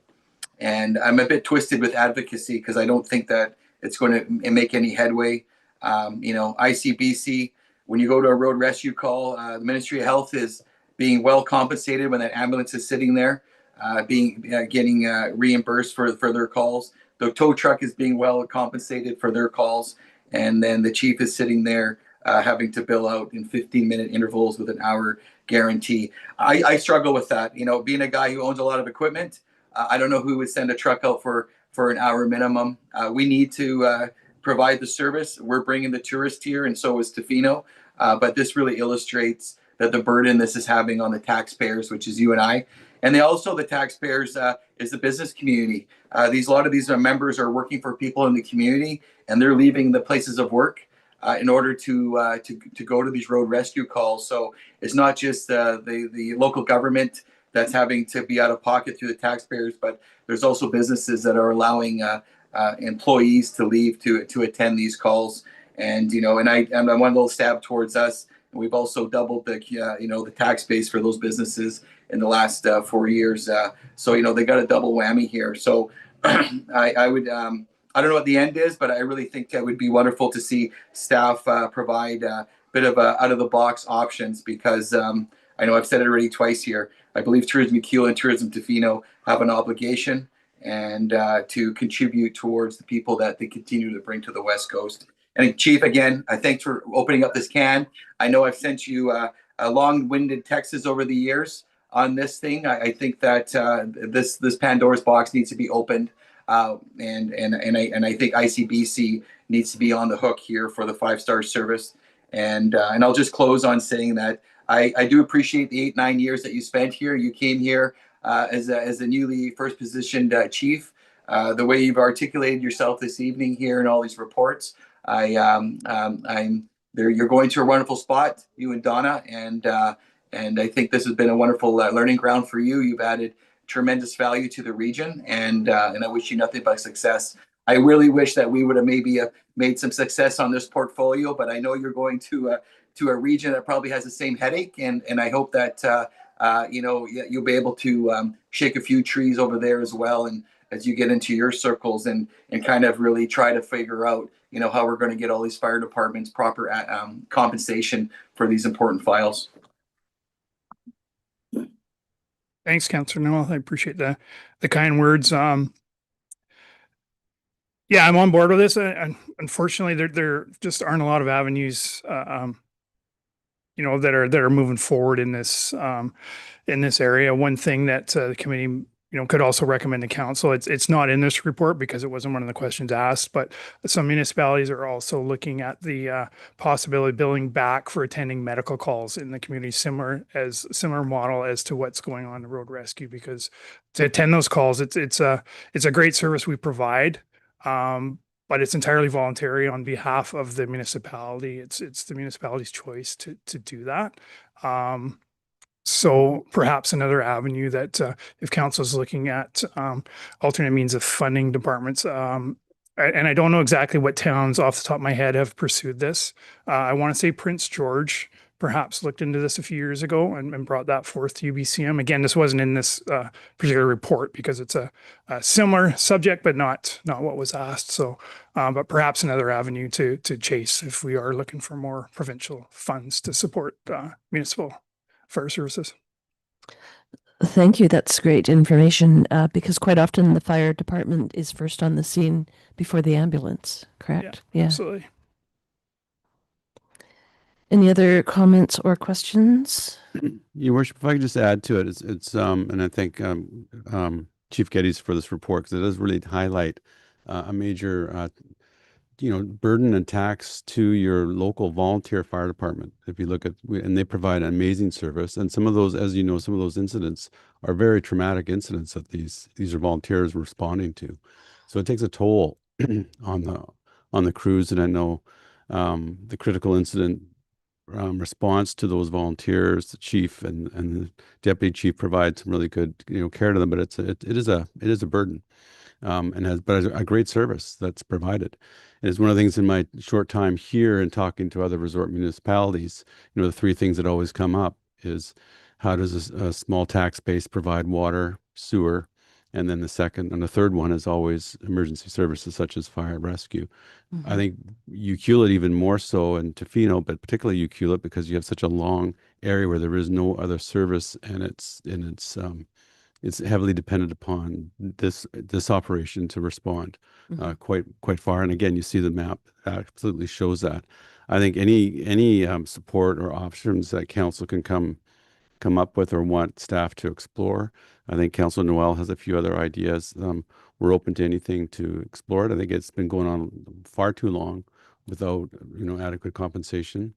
a bit twisted with advocacy because I don't think that it's going to make any headway. ICBC, when you go to a road rescue call, the Ministry of Health is being well compensated when that ambulance is sitting there, getting reimbursed for their calls. The tow truck is being well compensated for their calls, and then the chief is sitting there having to bill out in 15-minute intervals with an hour guarantee. I struggle with that. Being a guy who owns a lot of equipment, I don't know who would send a truck out for an hour minimum. We need to provide the service. We're bringing the tourist here, and so is Tofino. But this really illustrates that the burden this is having on the taxpayers, which is you and I. And the taxpayers is the business community. A lot of these members are working for people in the community, and they're leaving the places of work in order to go to these road rescue calls. So it's not just the local government that's having to be out of pocket through the taxpayers, but there's also businesses that are allowing employees to leave to attend these calls. And I'm one little stab towards us. We've also doubled the tax base for those businesses in the last 4 years. So they got a double whammy here. So I would I don't know what the end is, but I really think that would be wonderful to see staff provide a bit of out of the box options, because I know I've said it already twice here. I believe Tourism McEwen and Tourism Tofino have an obligation and to contribute towards the people that they continue to bring to the West Coast. And Chief, again, thanks for opening up this can. I know I've sent you a long-winded texts over the years on this thing. I think that this Pandora's box needs to be opened, and I think ICBC needs to be on the hook here for the 5-star service. And I'll just close on saying that I do appreciate the 8-9 years that you spent here. You came here as a newly first positioned chief. The way you've articulated yourself this evening here in all these reports, I'm there. You're going to a wonderful spot, you and Donna, and I think this has been a wonderful learning ground for you. You've added tremendous value to the region, and I wish you nothing but success. I really wish that we would have maybe made some success on this portfolio, but I know you're going to a region that probably has the same headache, and I hope that you'll be able to shake a few trees over there as well, and as you get into your circles and kind of really try to figure out how we're going to get all these fire departments proper compensation for these important files. Thanks, Councillor Noel. I appreciate the kind words. Yeah, I'm on board with this. Unfortunately, there just aren't a lot of avenues, that are moving forward in this area. One thing that the committee, could also recommend to council. It's not in this report because it wasn't one of the questions asked, but some municipalities are also looking at the possibility of billing back for attending medical calls in the community, similar model as to what's going on in the road rescue. Because to attend those calls, it's a great service we provide. But it's entirely voluntary on behalf of the municipality. It's the municipality's choice to do that. So perhaps another avenue that if council is looking at alternate means of funding departments, and I don't know exactly what towns off the top of my head have pursued this. I want to say Prince George perhaps looked into this a few years ago and brought that forth to UBCM. Again, this wasn't in this particular report because it's a similar subject, but not what was asked. So, but perhaps another avenue to chase if we are looking for more provincial funds to support municipal fire services. Thank you. That's great information because quite often the fire department is first on the scene before the ambulance, correct? Yeah. Absolutely. Any other comments or questions? Your Worship, if I could just add to it, it's and I thank Chief Geddes for this report, because it does really highlight a major burden and tax to your local volunteer fire department. If you look at, and they provide an amazing service, and some of those, as you know, some of those incidents are very traumatic incidents that these are volunteers responding to. So it takes a toll on the crews, and I know the critical incident response to those volunteers, the chief and the deputy chief provide some really good care to them, but it is a burden, and has a great service that's provided. And it's one of the things in my short time here and talking to other resort municipalities, the three things that always come up is how does a small tax base provide water, sewer? And then the third one is always emergency services such as fire and rescue. I think Ucluelet even more so, and Tofino, but particularly Ucluelet, because you have such a long area where there is no other service, and it's heavily dependent upon this operation to respond quite far. And again, you see the map absolutely shows that. I think any support or options that council can come up with or want staff to explore. I think Councilor Noel has a few other ideas. We're open to anything to explore it. I think it's been going on far too long without adequate compensation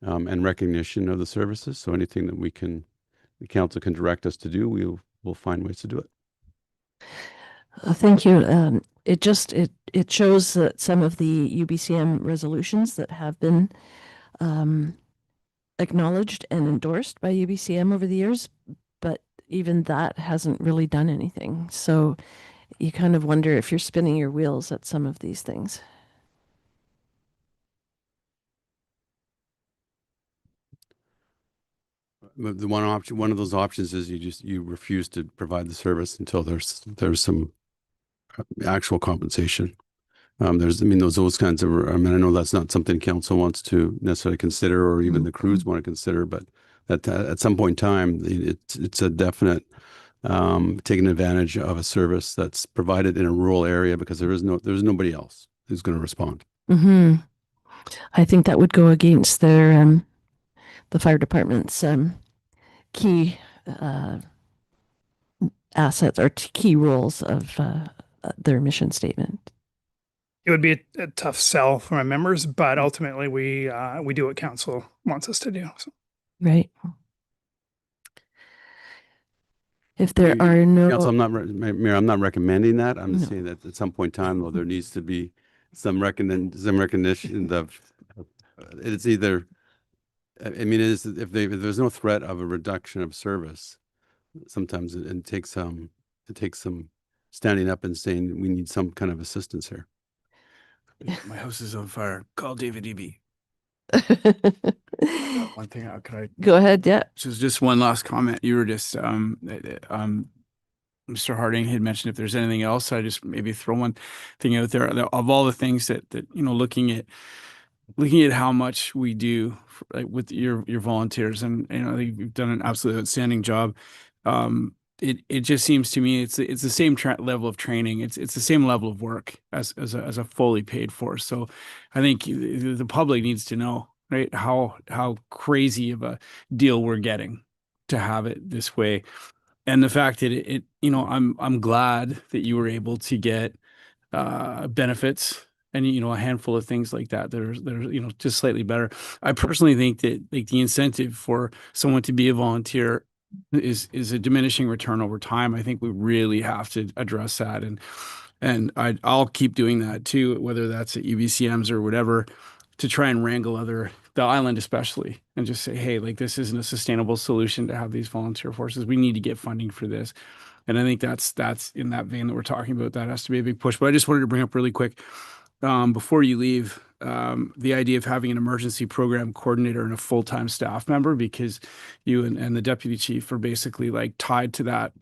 and recognition of the services. So anything that the council can direct us to do, we'll find ways to do it. Thank you. It shows that some of the UBCM resolutions that have been acknowledged and endorsed by UBCM over the years, but even that hasn't really done anything. So you kind of wonder if you're spinning your wheels at some of these things. The one of those options is you refuse to provide the service until there's some actual compensation. Those kinds of, I know that's not something council wants to necessarily consider, or even the crews want to consider, but at some point in time, it's a definite taking advantage of a service that's provided in a rural area, because there's nobody else who's going to respond. I think that would go against their the fire department's key assets or key roles of their mission statement. It would be a tough sell for my members, but ultimately we do what council wants us to do. So. Right. If there are no, Council, Mayor, I'm not recommending that. I'm just saying that at some point in time, though, there needs to be some recognition of it's either. It is if there's no threat of a reduction of service, sometimes it takes some standing up and saying we need some kind of assistance here. My house is on fire. Call David Eby. One thing, could I go ahead? Yeah. So just one last comment. You were just, Mr. Harding had mentioned if there's anything else, I just maybe throw one thing out there of all the things that looking at how much we do with your volunteers, and you've done an absolutely outstanding job. It just seems to me it's the same level of training. It's the same level of work as a fully paid force. So I think the public needs to know, right, how crazy of a deal we're getting to have it this way. And the fact that I'm glad that you were able to get benefits and a handful of things like that that are just slightly better. I personally think that the incentive for someone to be a volunteer is a diminishing return over time. I think we really have to address that, and I'll keep doing that too, whether that's at UBCMs or whatever, to try and wrangle the island especially, and just say, hey, this isn't a sustainable solution to have these volunteer forces. We need to get funding for this. And I think that's in that vein that we're talking about. That has to be a big push. But I just wanted to bring up really quick, before you leave, the idea of having an emergency program coordinator and a full-time staff member, because you and the deputy chief are basically tied to that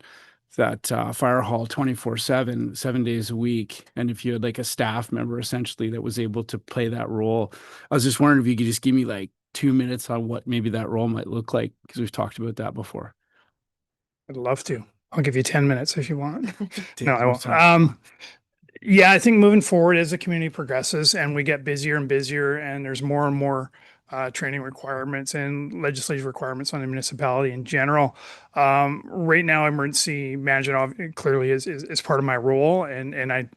fire hall 24/7, 7 days a week. And if you had a staff member essentially that was able to play that role, I was just wondering if you could just give me 2 minutes on what maybe that role might look like, because we've talked about that before. I'd love to. I'll give you 10 minutes if you want. No, I won't. Yeah, I think moving forward as the community progresses and we get busier and busier, and there's more and more training requirements and legislative requirements on the municipality in general. Right now, emergency management clearly is part of my role, and I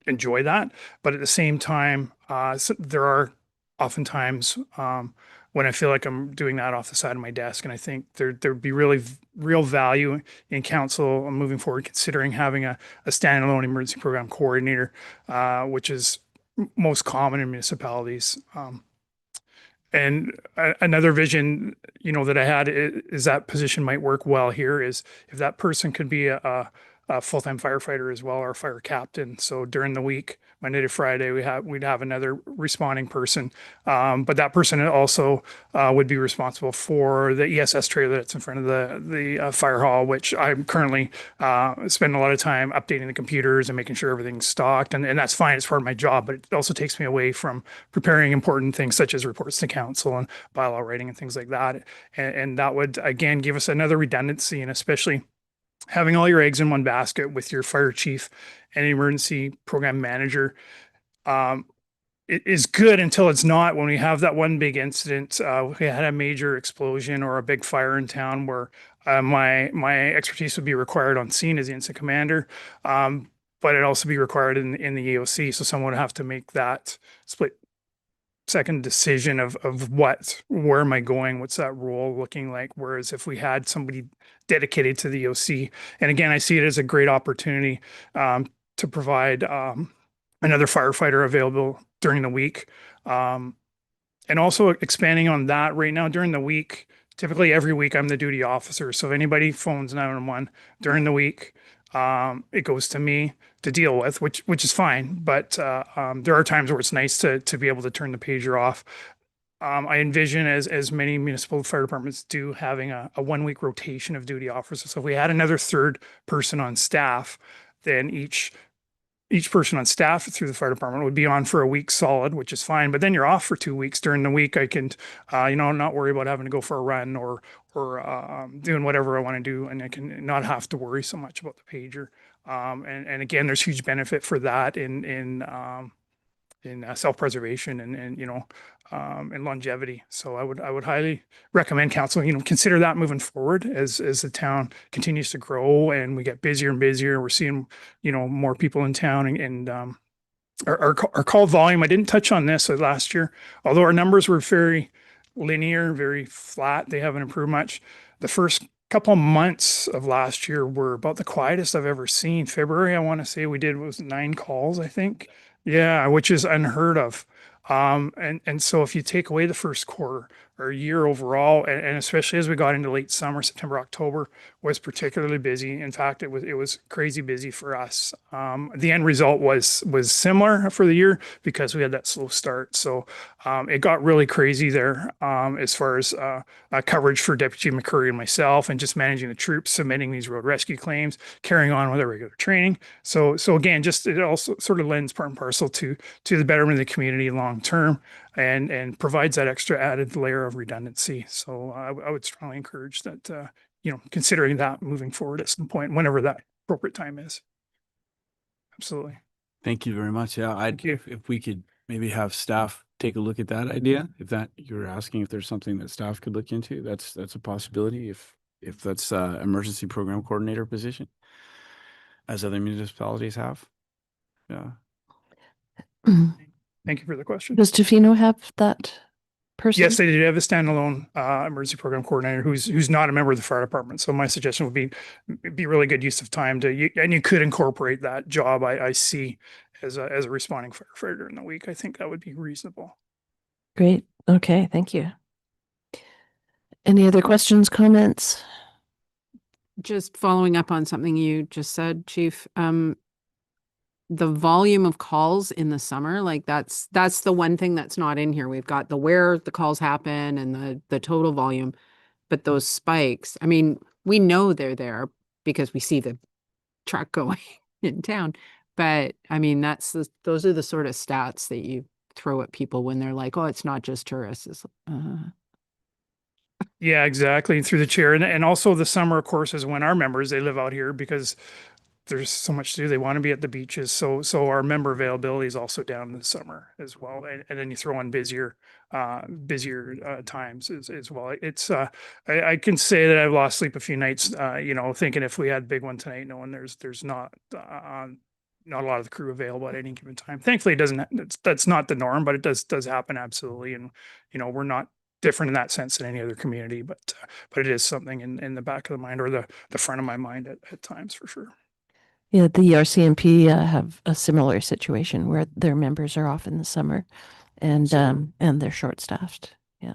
enjoy that. But at the same time, there are oftentimes when I feel like I'm doing that off the side of my desk, and I think there'd be real value in council moving forward, considering having a standalone emergency program coordinator, which is most common in municipalities. And another vision, that I had is that position might work well here is if that person could be a a full-time firefighter as well, our fire captain. So during the week, Monday to Friday, we'd have another responding person. But that person also would be responsible for the ESS trailer that's in front of the fire hall, which I'm currently spending a lot of time updating the computers and making sure everything's stocked. And that's fine. It's part of my job, but it also takes me away from preparing important things such as reports to council and bylaw writing and things like that. And that would, again, give us another redundancy, and especially having all your eggs in one basket with your fire chief and emergency program manager. It is good until it's not. When we have that one big incident, we had a major explosion or a big fire in town where my expertise would be required on scene as the incident commander, but it'd also be required in the EOC. So someone would have to make that split second decision of where am I going? What's that role looking like? Whereas if we had somebody dedicated to the EOC, and again, I see it as a great opportunity to provide another firefighter available during the week. And also expanding on that right now during the week, typically every week I'm the duty officer. So if anybody phones 911 during the week, it goes to me to deal with, which is fine. But there are times where it's nice to be able to turn the pager off. I envision, as many municipal fire departments do, having a 1 week rotation of duty officers. So if we had another third person on staff, then each person on staff through the fire department would be on for a week solid, which is fine. But then you're off for 2 weeks. During the week, I can, not worry about having to go for a run or doing whatever I want to do, and I can not have to worry so much about the pager. And again, there's huge benefit for that in self-preservation and longevity. So I would highly recommend council, consider that moving forward as the town continues to grow and we get busier and busier. We're seeing, more people in town, and our call volume. I didn't touch on this last year, although our numbers were very linear, very flat. They haven't improved much. The first couple of months of last year were about the quietest I've ever seen. February, I want to say we did was 9 calls, I think. Yeah, which is unheard of. And so if you take away the first quarter or year overall, and especially as we got into late summer, September, October was particularly busy. In fact, it was crazy busy for us. The end result was similar for the year because we had that slow start. So it got really crazy there as far as coverage for Deputy McCurry and myself, and just managing the troops, submitting these road rescue claims, carrying on with our regular training. So again, just it also sort of lends part and parcel to the betterment of the community long term, and provides that extra added layer of redundancy. So I would strongly encourage that, considering that moving forward at some point, whenever that appropriate time is. Absolutely. Thank you very much. Yeah, Thank you. if we could maybe have staff take a look at that idea, if that you're asking if there's something that staff could look into, that's a possibility. If that's emergency program coordinator position, as other municipalities have. Yeah. Thank you for the question. Does Tofino have that person? Yes, they do have a standalone emergency program coordinator who's not a member of the fire department. So my suggestion would be really good use of time and you could incorporate that job I see as a responding firefighter in the week. I think that would be reasonable. Great. Okay. Thank you. Any other questions, comments? Just following up on something you just said, Chief, the volume of calls in the summer, like that's the one thing that's not in here. We've got the where the calls happen and the total volume, but those spikes, I mean, we know they're there because we see the truck going in town. But I mean, those are the sort of stats that you throw at people when they're like, oh, it's not just tourists. It's, Yeah, exactly. Through the chair. And also the summer, of course, is when our members, they live out here because there's so much to do. They want to be at the beaches. So our member availability is also down in the summer as well. And then you throw on busier times as well. It's I can say that I've lost sleep a few nights, thinking if we had a big one tonight, knowing there's not a lot of the crew available at any given time. Thankfully, that's not the norm, but it does happen absolutely. And we're not different in that sense than any other community, but it is something in the back of the mind or the front of my mind at times for sure. Yeah, the RCMP have a similar situation where their members are off in the summer and they're short-staffed. Yeah.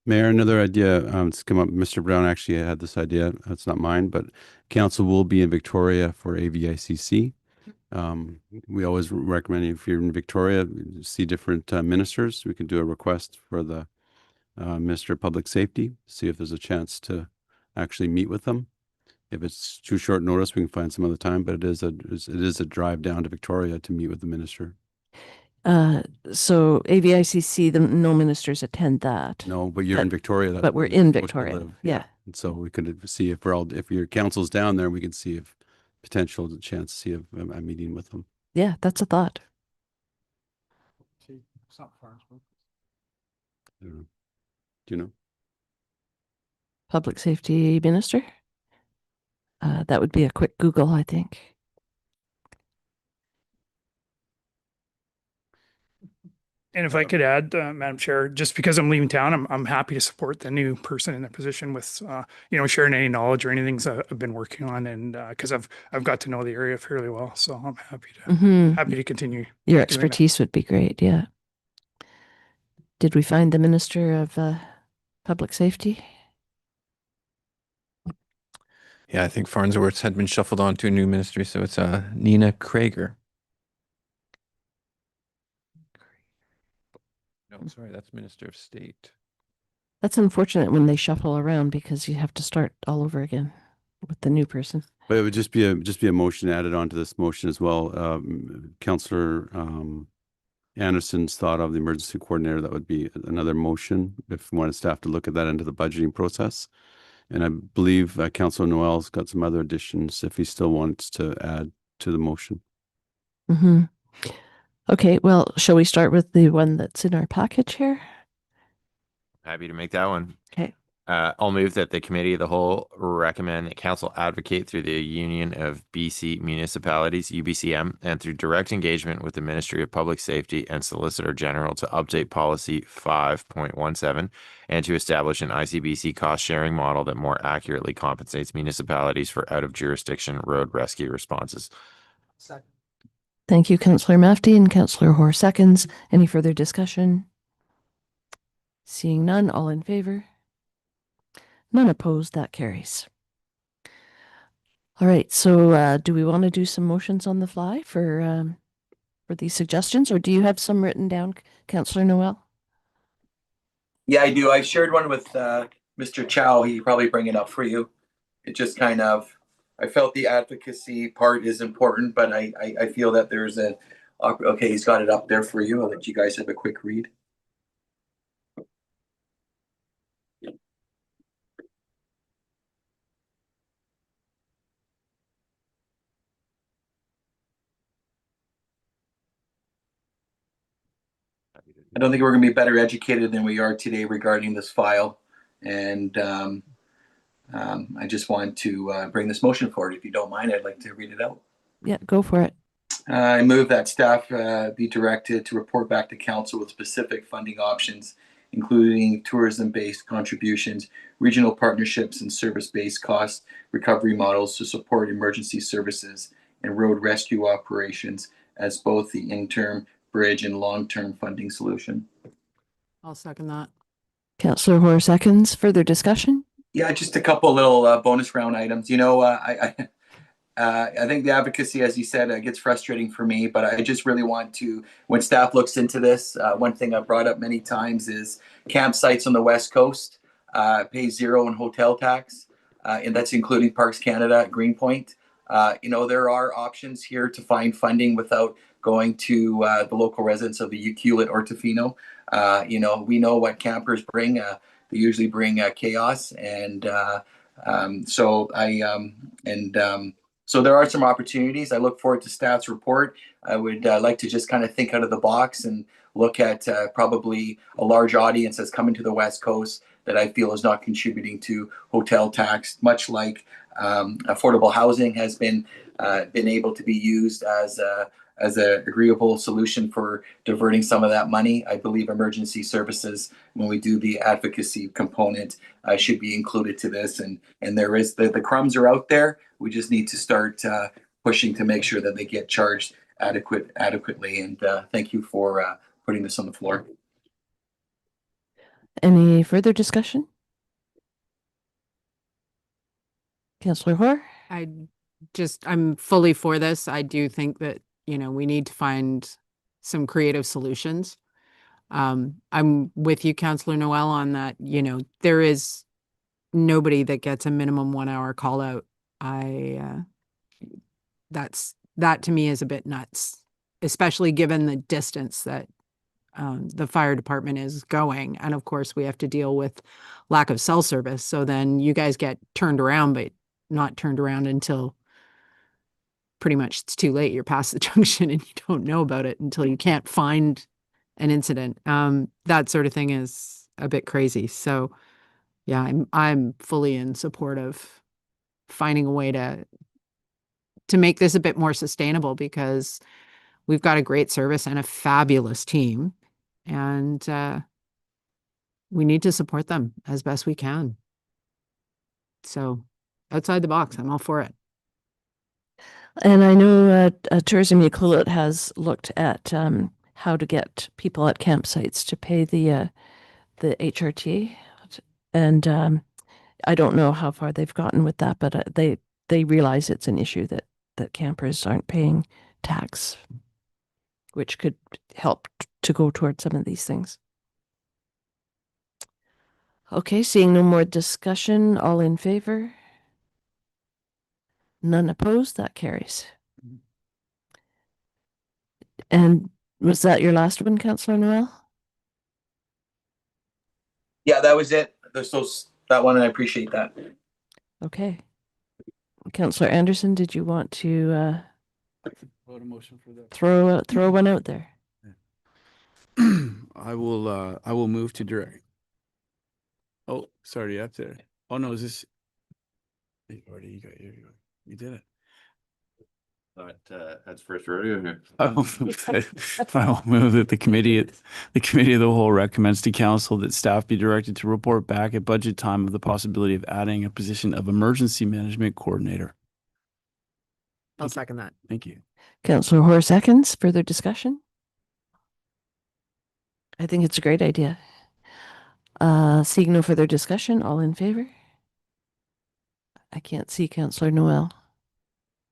Mayor, another idea, it's come up, Mr. Brown actually had this idea, it's not mine, but council will be in Victoria for AVICC. We always recommend if you're in Victoria, see different ministers. We can do a request for the Minister of Public Safety, see if there's a chance to actually meet with them. If it's too short notice, we can find some other time, but it is a drive down to Victoria to meet with the minister. So AVICC, no ministers attend that. No, but you're in Victoria. That's But we're where you're in supposed to Victoria. live. Yeah. And so we could see if your council's down there, we can see if potential chance to see a meeting with them. Yeah, that's a thought. I don't know. Do you know? Public safety minister. That would be a quick Google, I think. And if I could add, Madam Chair, just because I'm leaving town, I'm happy to support the new person in the position with, sharing any knowledge or anything that I've been working on, and because I've got to know the area fairly well, so I'm happy to continue. Your that. expertise would be great. Yeah. Did we find the Minister of Public Safety? Yeah, I think Farnsworth had been shuffled on to a new ministry, so it's Nina Krager. No, sorry, that's Minister of State. That's unfortunate when they shuffle around because you have to start all over again with the new person. But it would just be a motion added onto this motion as well. Councillor Anderson's thought of the emergency coordinator, that would be another motion if we wanted staff to look at that into the budgeting process. And I believe Councillor Noel's got some other additions if he still wants to add to the motion. Mm-hmm. Okay, well, shall we start with the one that's in our package here? Happy to make that one. Okay. I'll move that the committee of the whole recommend that council advocate through the Union of BC Municipalities, UBCM, and through direct engagement with the Ministry of Public Safety and Solicitor General to update policy 5.17 and to establish an ICBC cost sharing model that more accurately compensates municipalities for out of jurisdiction road rescue responses. Second. Thank you, Councillor Mafty and Councillor Hoare seconds. Any further discussion? Seeing none, all in favor? None opposed, that carries. All right, so do we want to do some motions on the fly for these suggestions, or do you have some written down, Councillor Noel? Yeah, I do. I shared one with Mr. Chow. He probably bring it up for you. It just kind of, I felt the advocacy part is important, but I feel that there's okay, he's got it up there for you. I'll let you guys have a quick read. I don't think we're going to be better educated than we are today regarding this file. And I just want to bring this motion forward. If you don't mind, I'd like to read it out. Yeah, go for it. I move that staff be directed to report back to council with specific funding options, including tourism-based contributions, regional partnerships, and service-based cost recovery models to support emergency services and road rescue operations as both the interim, bridge, and long-term funding solution. I'll second that. Councillor Hoare seconds. Further discussion? Yeah, just a couple little bonus round items. You know, I think the advocacy, as you said, gets frustrating for me, but I just really want to, when staff looks into this, one thing I've brought up many times is campsites on the West Coast pay zero in hotel tax, and that's including Parks Canada at Greenpoint. There are options here to find funding without going to the local residents of the Ucluelet or Tofino. We know what campers bring. They usually bring chaos, and so there are some opportunities. I look forward to staff's report. I would like to just kind of think out of the box and look at probably a large audience that's coming to the West Coast that I feel is not contributing to hotel tax, much like affordable housing has been able to be used as an agreeable solution for diverting some of that money. I believe emergency services, when we do the advocacy component, should be included to this. And there is the crumbs are out there. We just need to start pushing to make sure that they get charged adequately. And thank you for putting this on the floor. Any further discussion? Councillor Hoare? I'm fully for this. I do think that, we need to find some creative solutions. I'm with you, Councillor Noel, on that, there is nobody that gets a minimum 1 hour call out. That to me is a bit nuts, especially given the distance that the fire department is going. And of course, we have to deal with lack of cell service. So then you guys get turned around, but not turned around until pretty much it's too late. You're past the junction and you don't know about it until you can't find an incident. That sort of thing is a bit crazy. So yeah, I'm fully in support of finding a way to make this a bit more sustainable, because we've got a great service and a fabulous team, and we need to support them as best we can. So outside the box, I'm all for it. And I know Tourism Ucluelet has looked at how to get people at campsites to pay the HRT, and I don't know how far they've gotten with that, but they realize it's an issue that campers aren't paying tax, which could help to go towards some of these things. Okay, seeing no more discussion, all in favor? None opposed, that carries. And was that your last one, Councillor Noel? Yeah, that was it. That one, I appreciate that. Okay. Councillor Anderson, did you want to Vote a motion for that. throw one out there? I will move to direct. Oh, sorry, you have to. Oh no, is this? You did it. That's first rodeo here. I will move that the committee of the whole recommends to council that staff be directed to report back at budget time of the possibility of adding a position of emergency management coordinator. I'll second that. Thank you. Councillor Hoare seconds. Further discussion? I think it's a great idea. Seeing no further discussion, all in favor? I can't see Councillor Noel,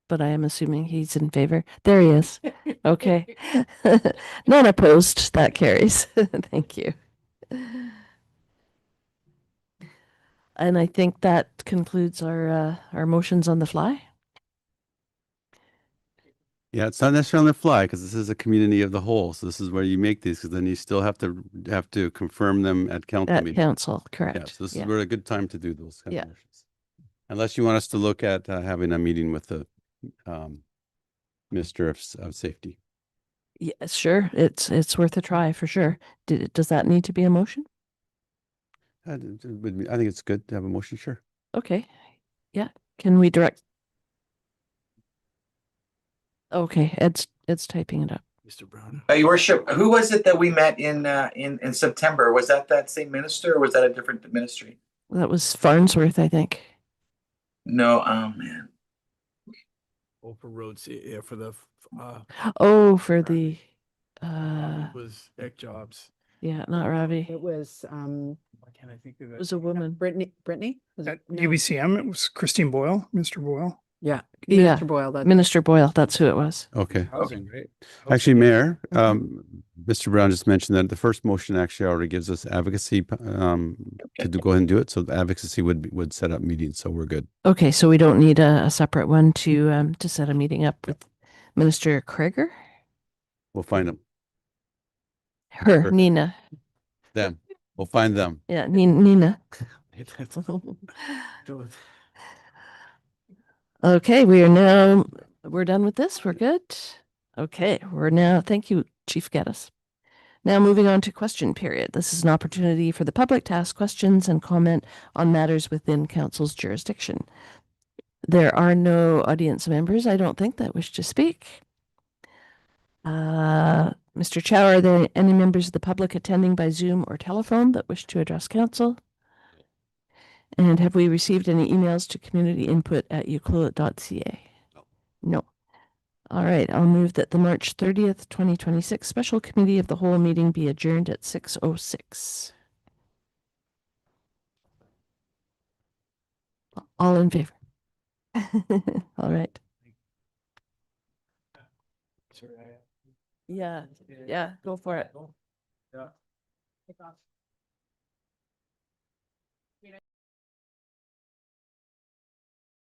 but I am assuming he's in favor. There he is. Okay. None opposed. That carries. Thank you. And I think that concludes our motions on the fly. Yeah, it's not necessarily on the fly because this is a community of the whole. So this is where you make these, because then you still have to confirm them at council At meeting. council, Yeah, correct. so this Yeah. is really a good time to do those kind Yeah. of motions. Unless you want us to look at having a meeting with the Minister of Safety. Yeah, sure. It's worth a try for sure. Does that need to be a motion? I think it's good to have a motion, sure. Okay. Yeah. Can we direct? Okay, Ed's typing it up. Mr. Brown. Your worship, who was it that we met in September? Was that same minister, or was that a different ministry? That was Farnsworth, I think. No, oh man. Oh, for roads, yeah, for the Oh, for the was Eck Jobs. yeah, not Ravi. It was Why can't I think of It it? was a woman. Brittany. Was At it? No. UBCM, it was Christine Boyle, Mr. Boyle. Yeah, Yeah. Mr. Boyle. That Minister Boyle, that's who it was. Okay. Housing, right? Actually, Mayor, Mhm. Mr. Brown just mentioned that the first motion actually already gives us advocacy to go ahead and do it. So the advocacy would set up meetings. So we're good. Okay, so we don't need a separate one to set a meeting up with Minister Krager? We'll find them. Her, Sure. Nina. Them. We'll find them. Yeah, Nina. Okay, we're done with this. We're good. Okay, thank you, Chief Geddes. Now moving on to question period. This is an opportunity for the public to ask questions and comment on matters within council's jurisdiction. There are no audience members, I don't think, that wish to speak. Mr. Chow, are there any members of the public attending by Zoom or telephone that wish to address council? And have we received any emails to communityinput@ucluelet.ca? No. All right, I'll move that the March 30th, 2026 Special Committee of the Whole meeting be adjourned at 6:06. All in favor? All right. Yeah, yeah, go for it. Yeah.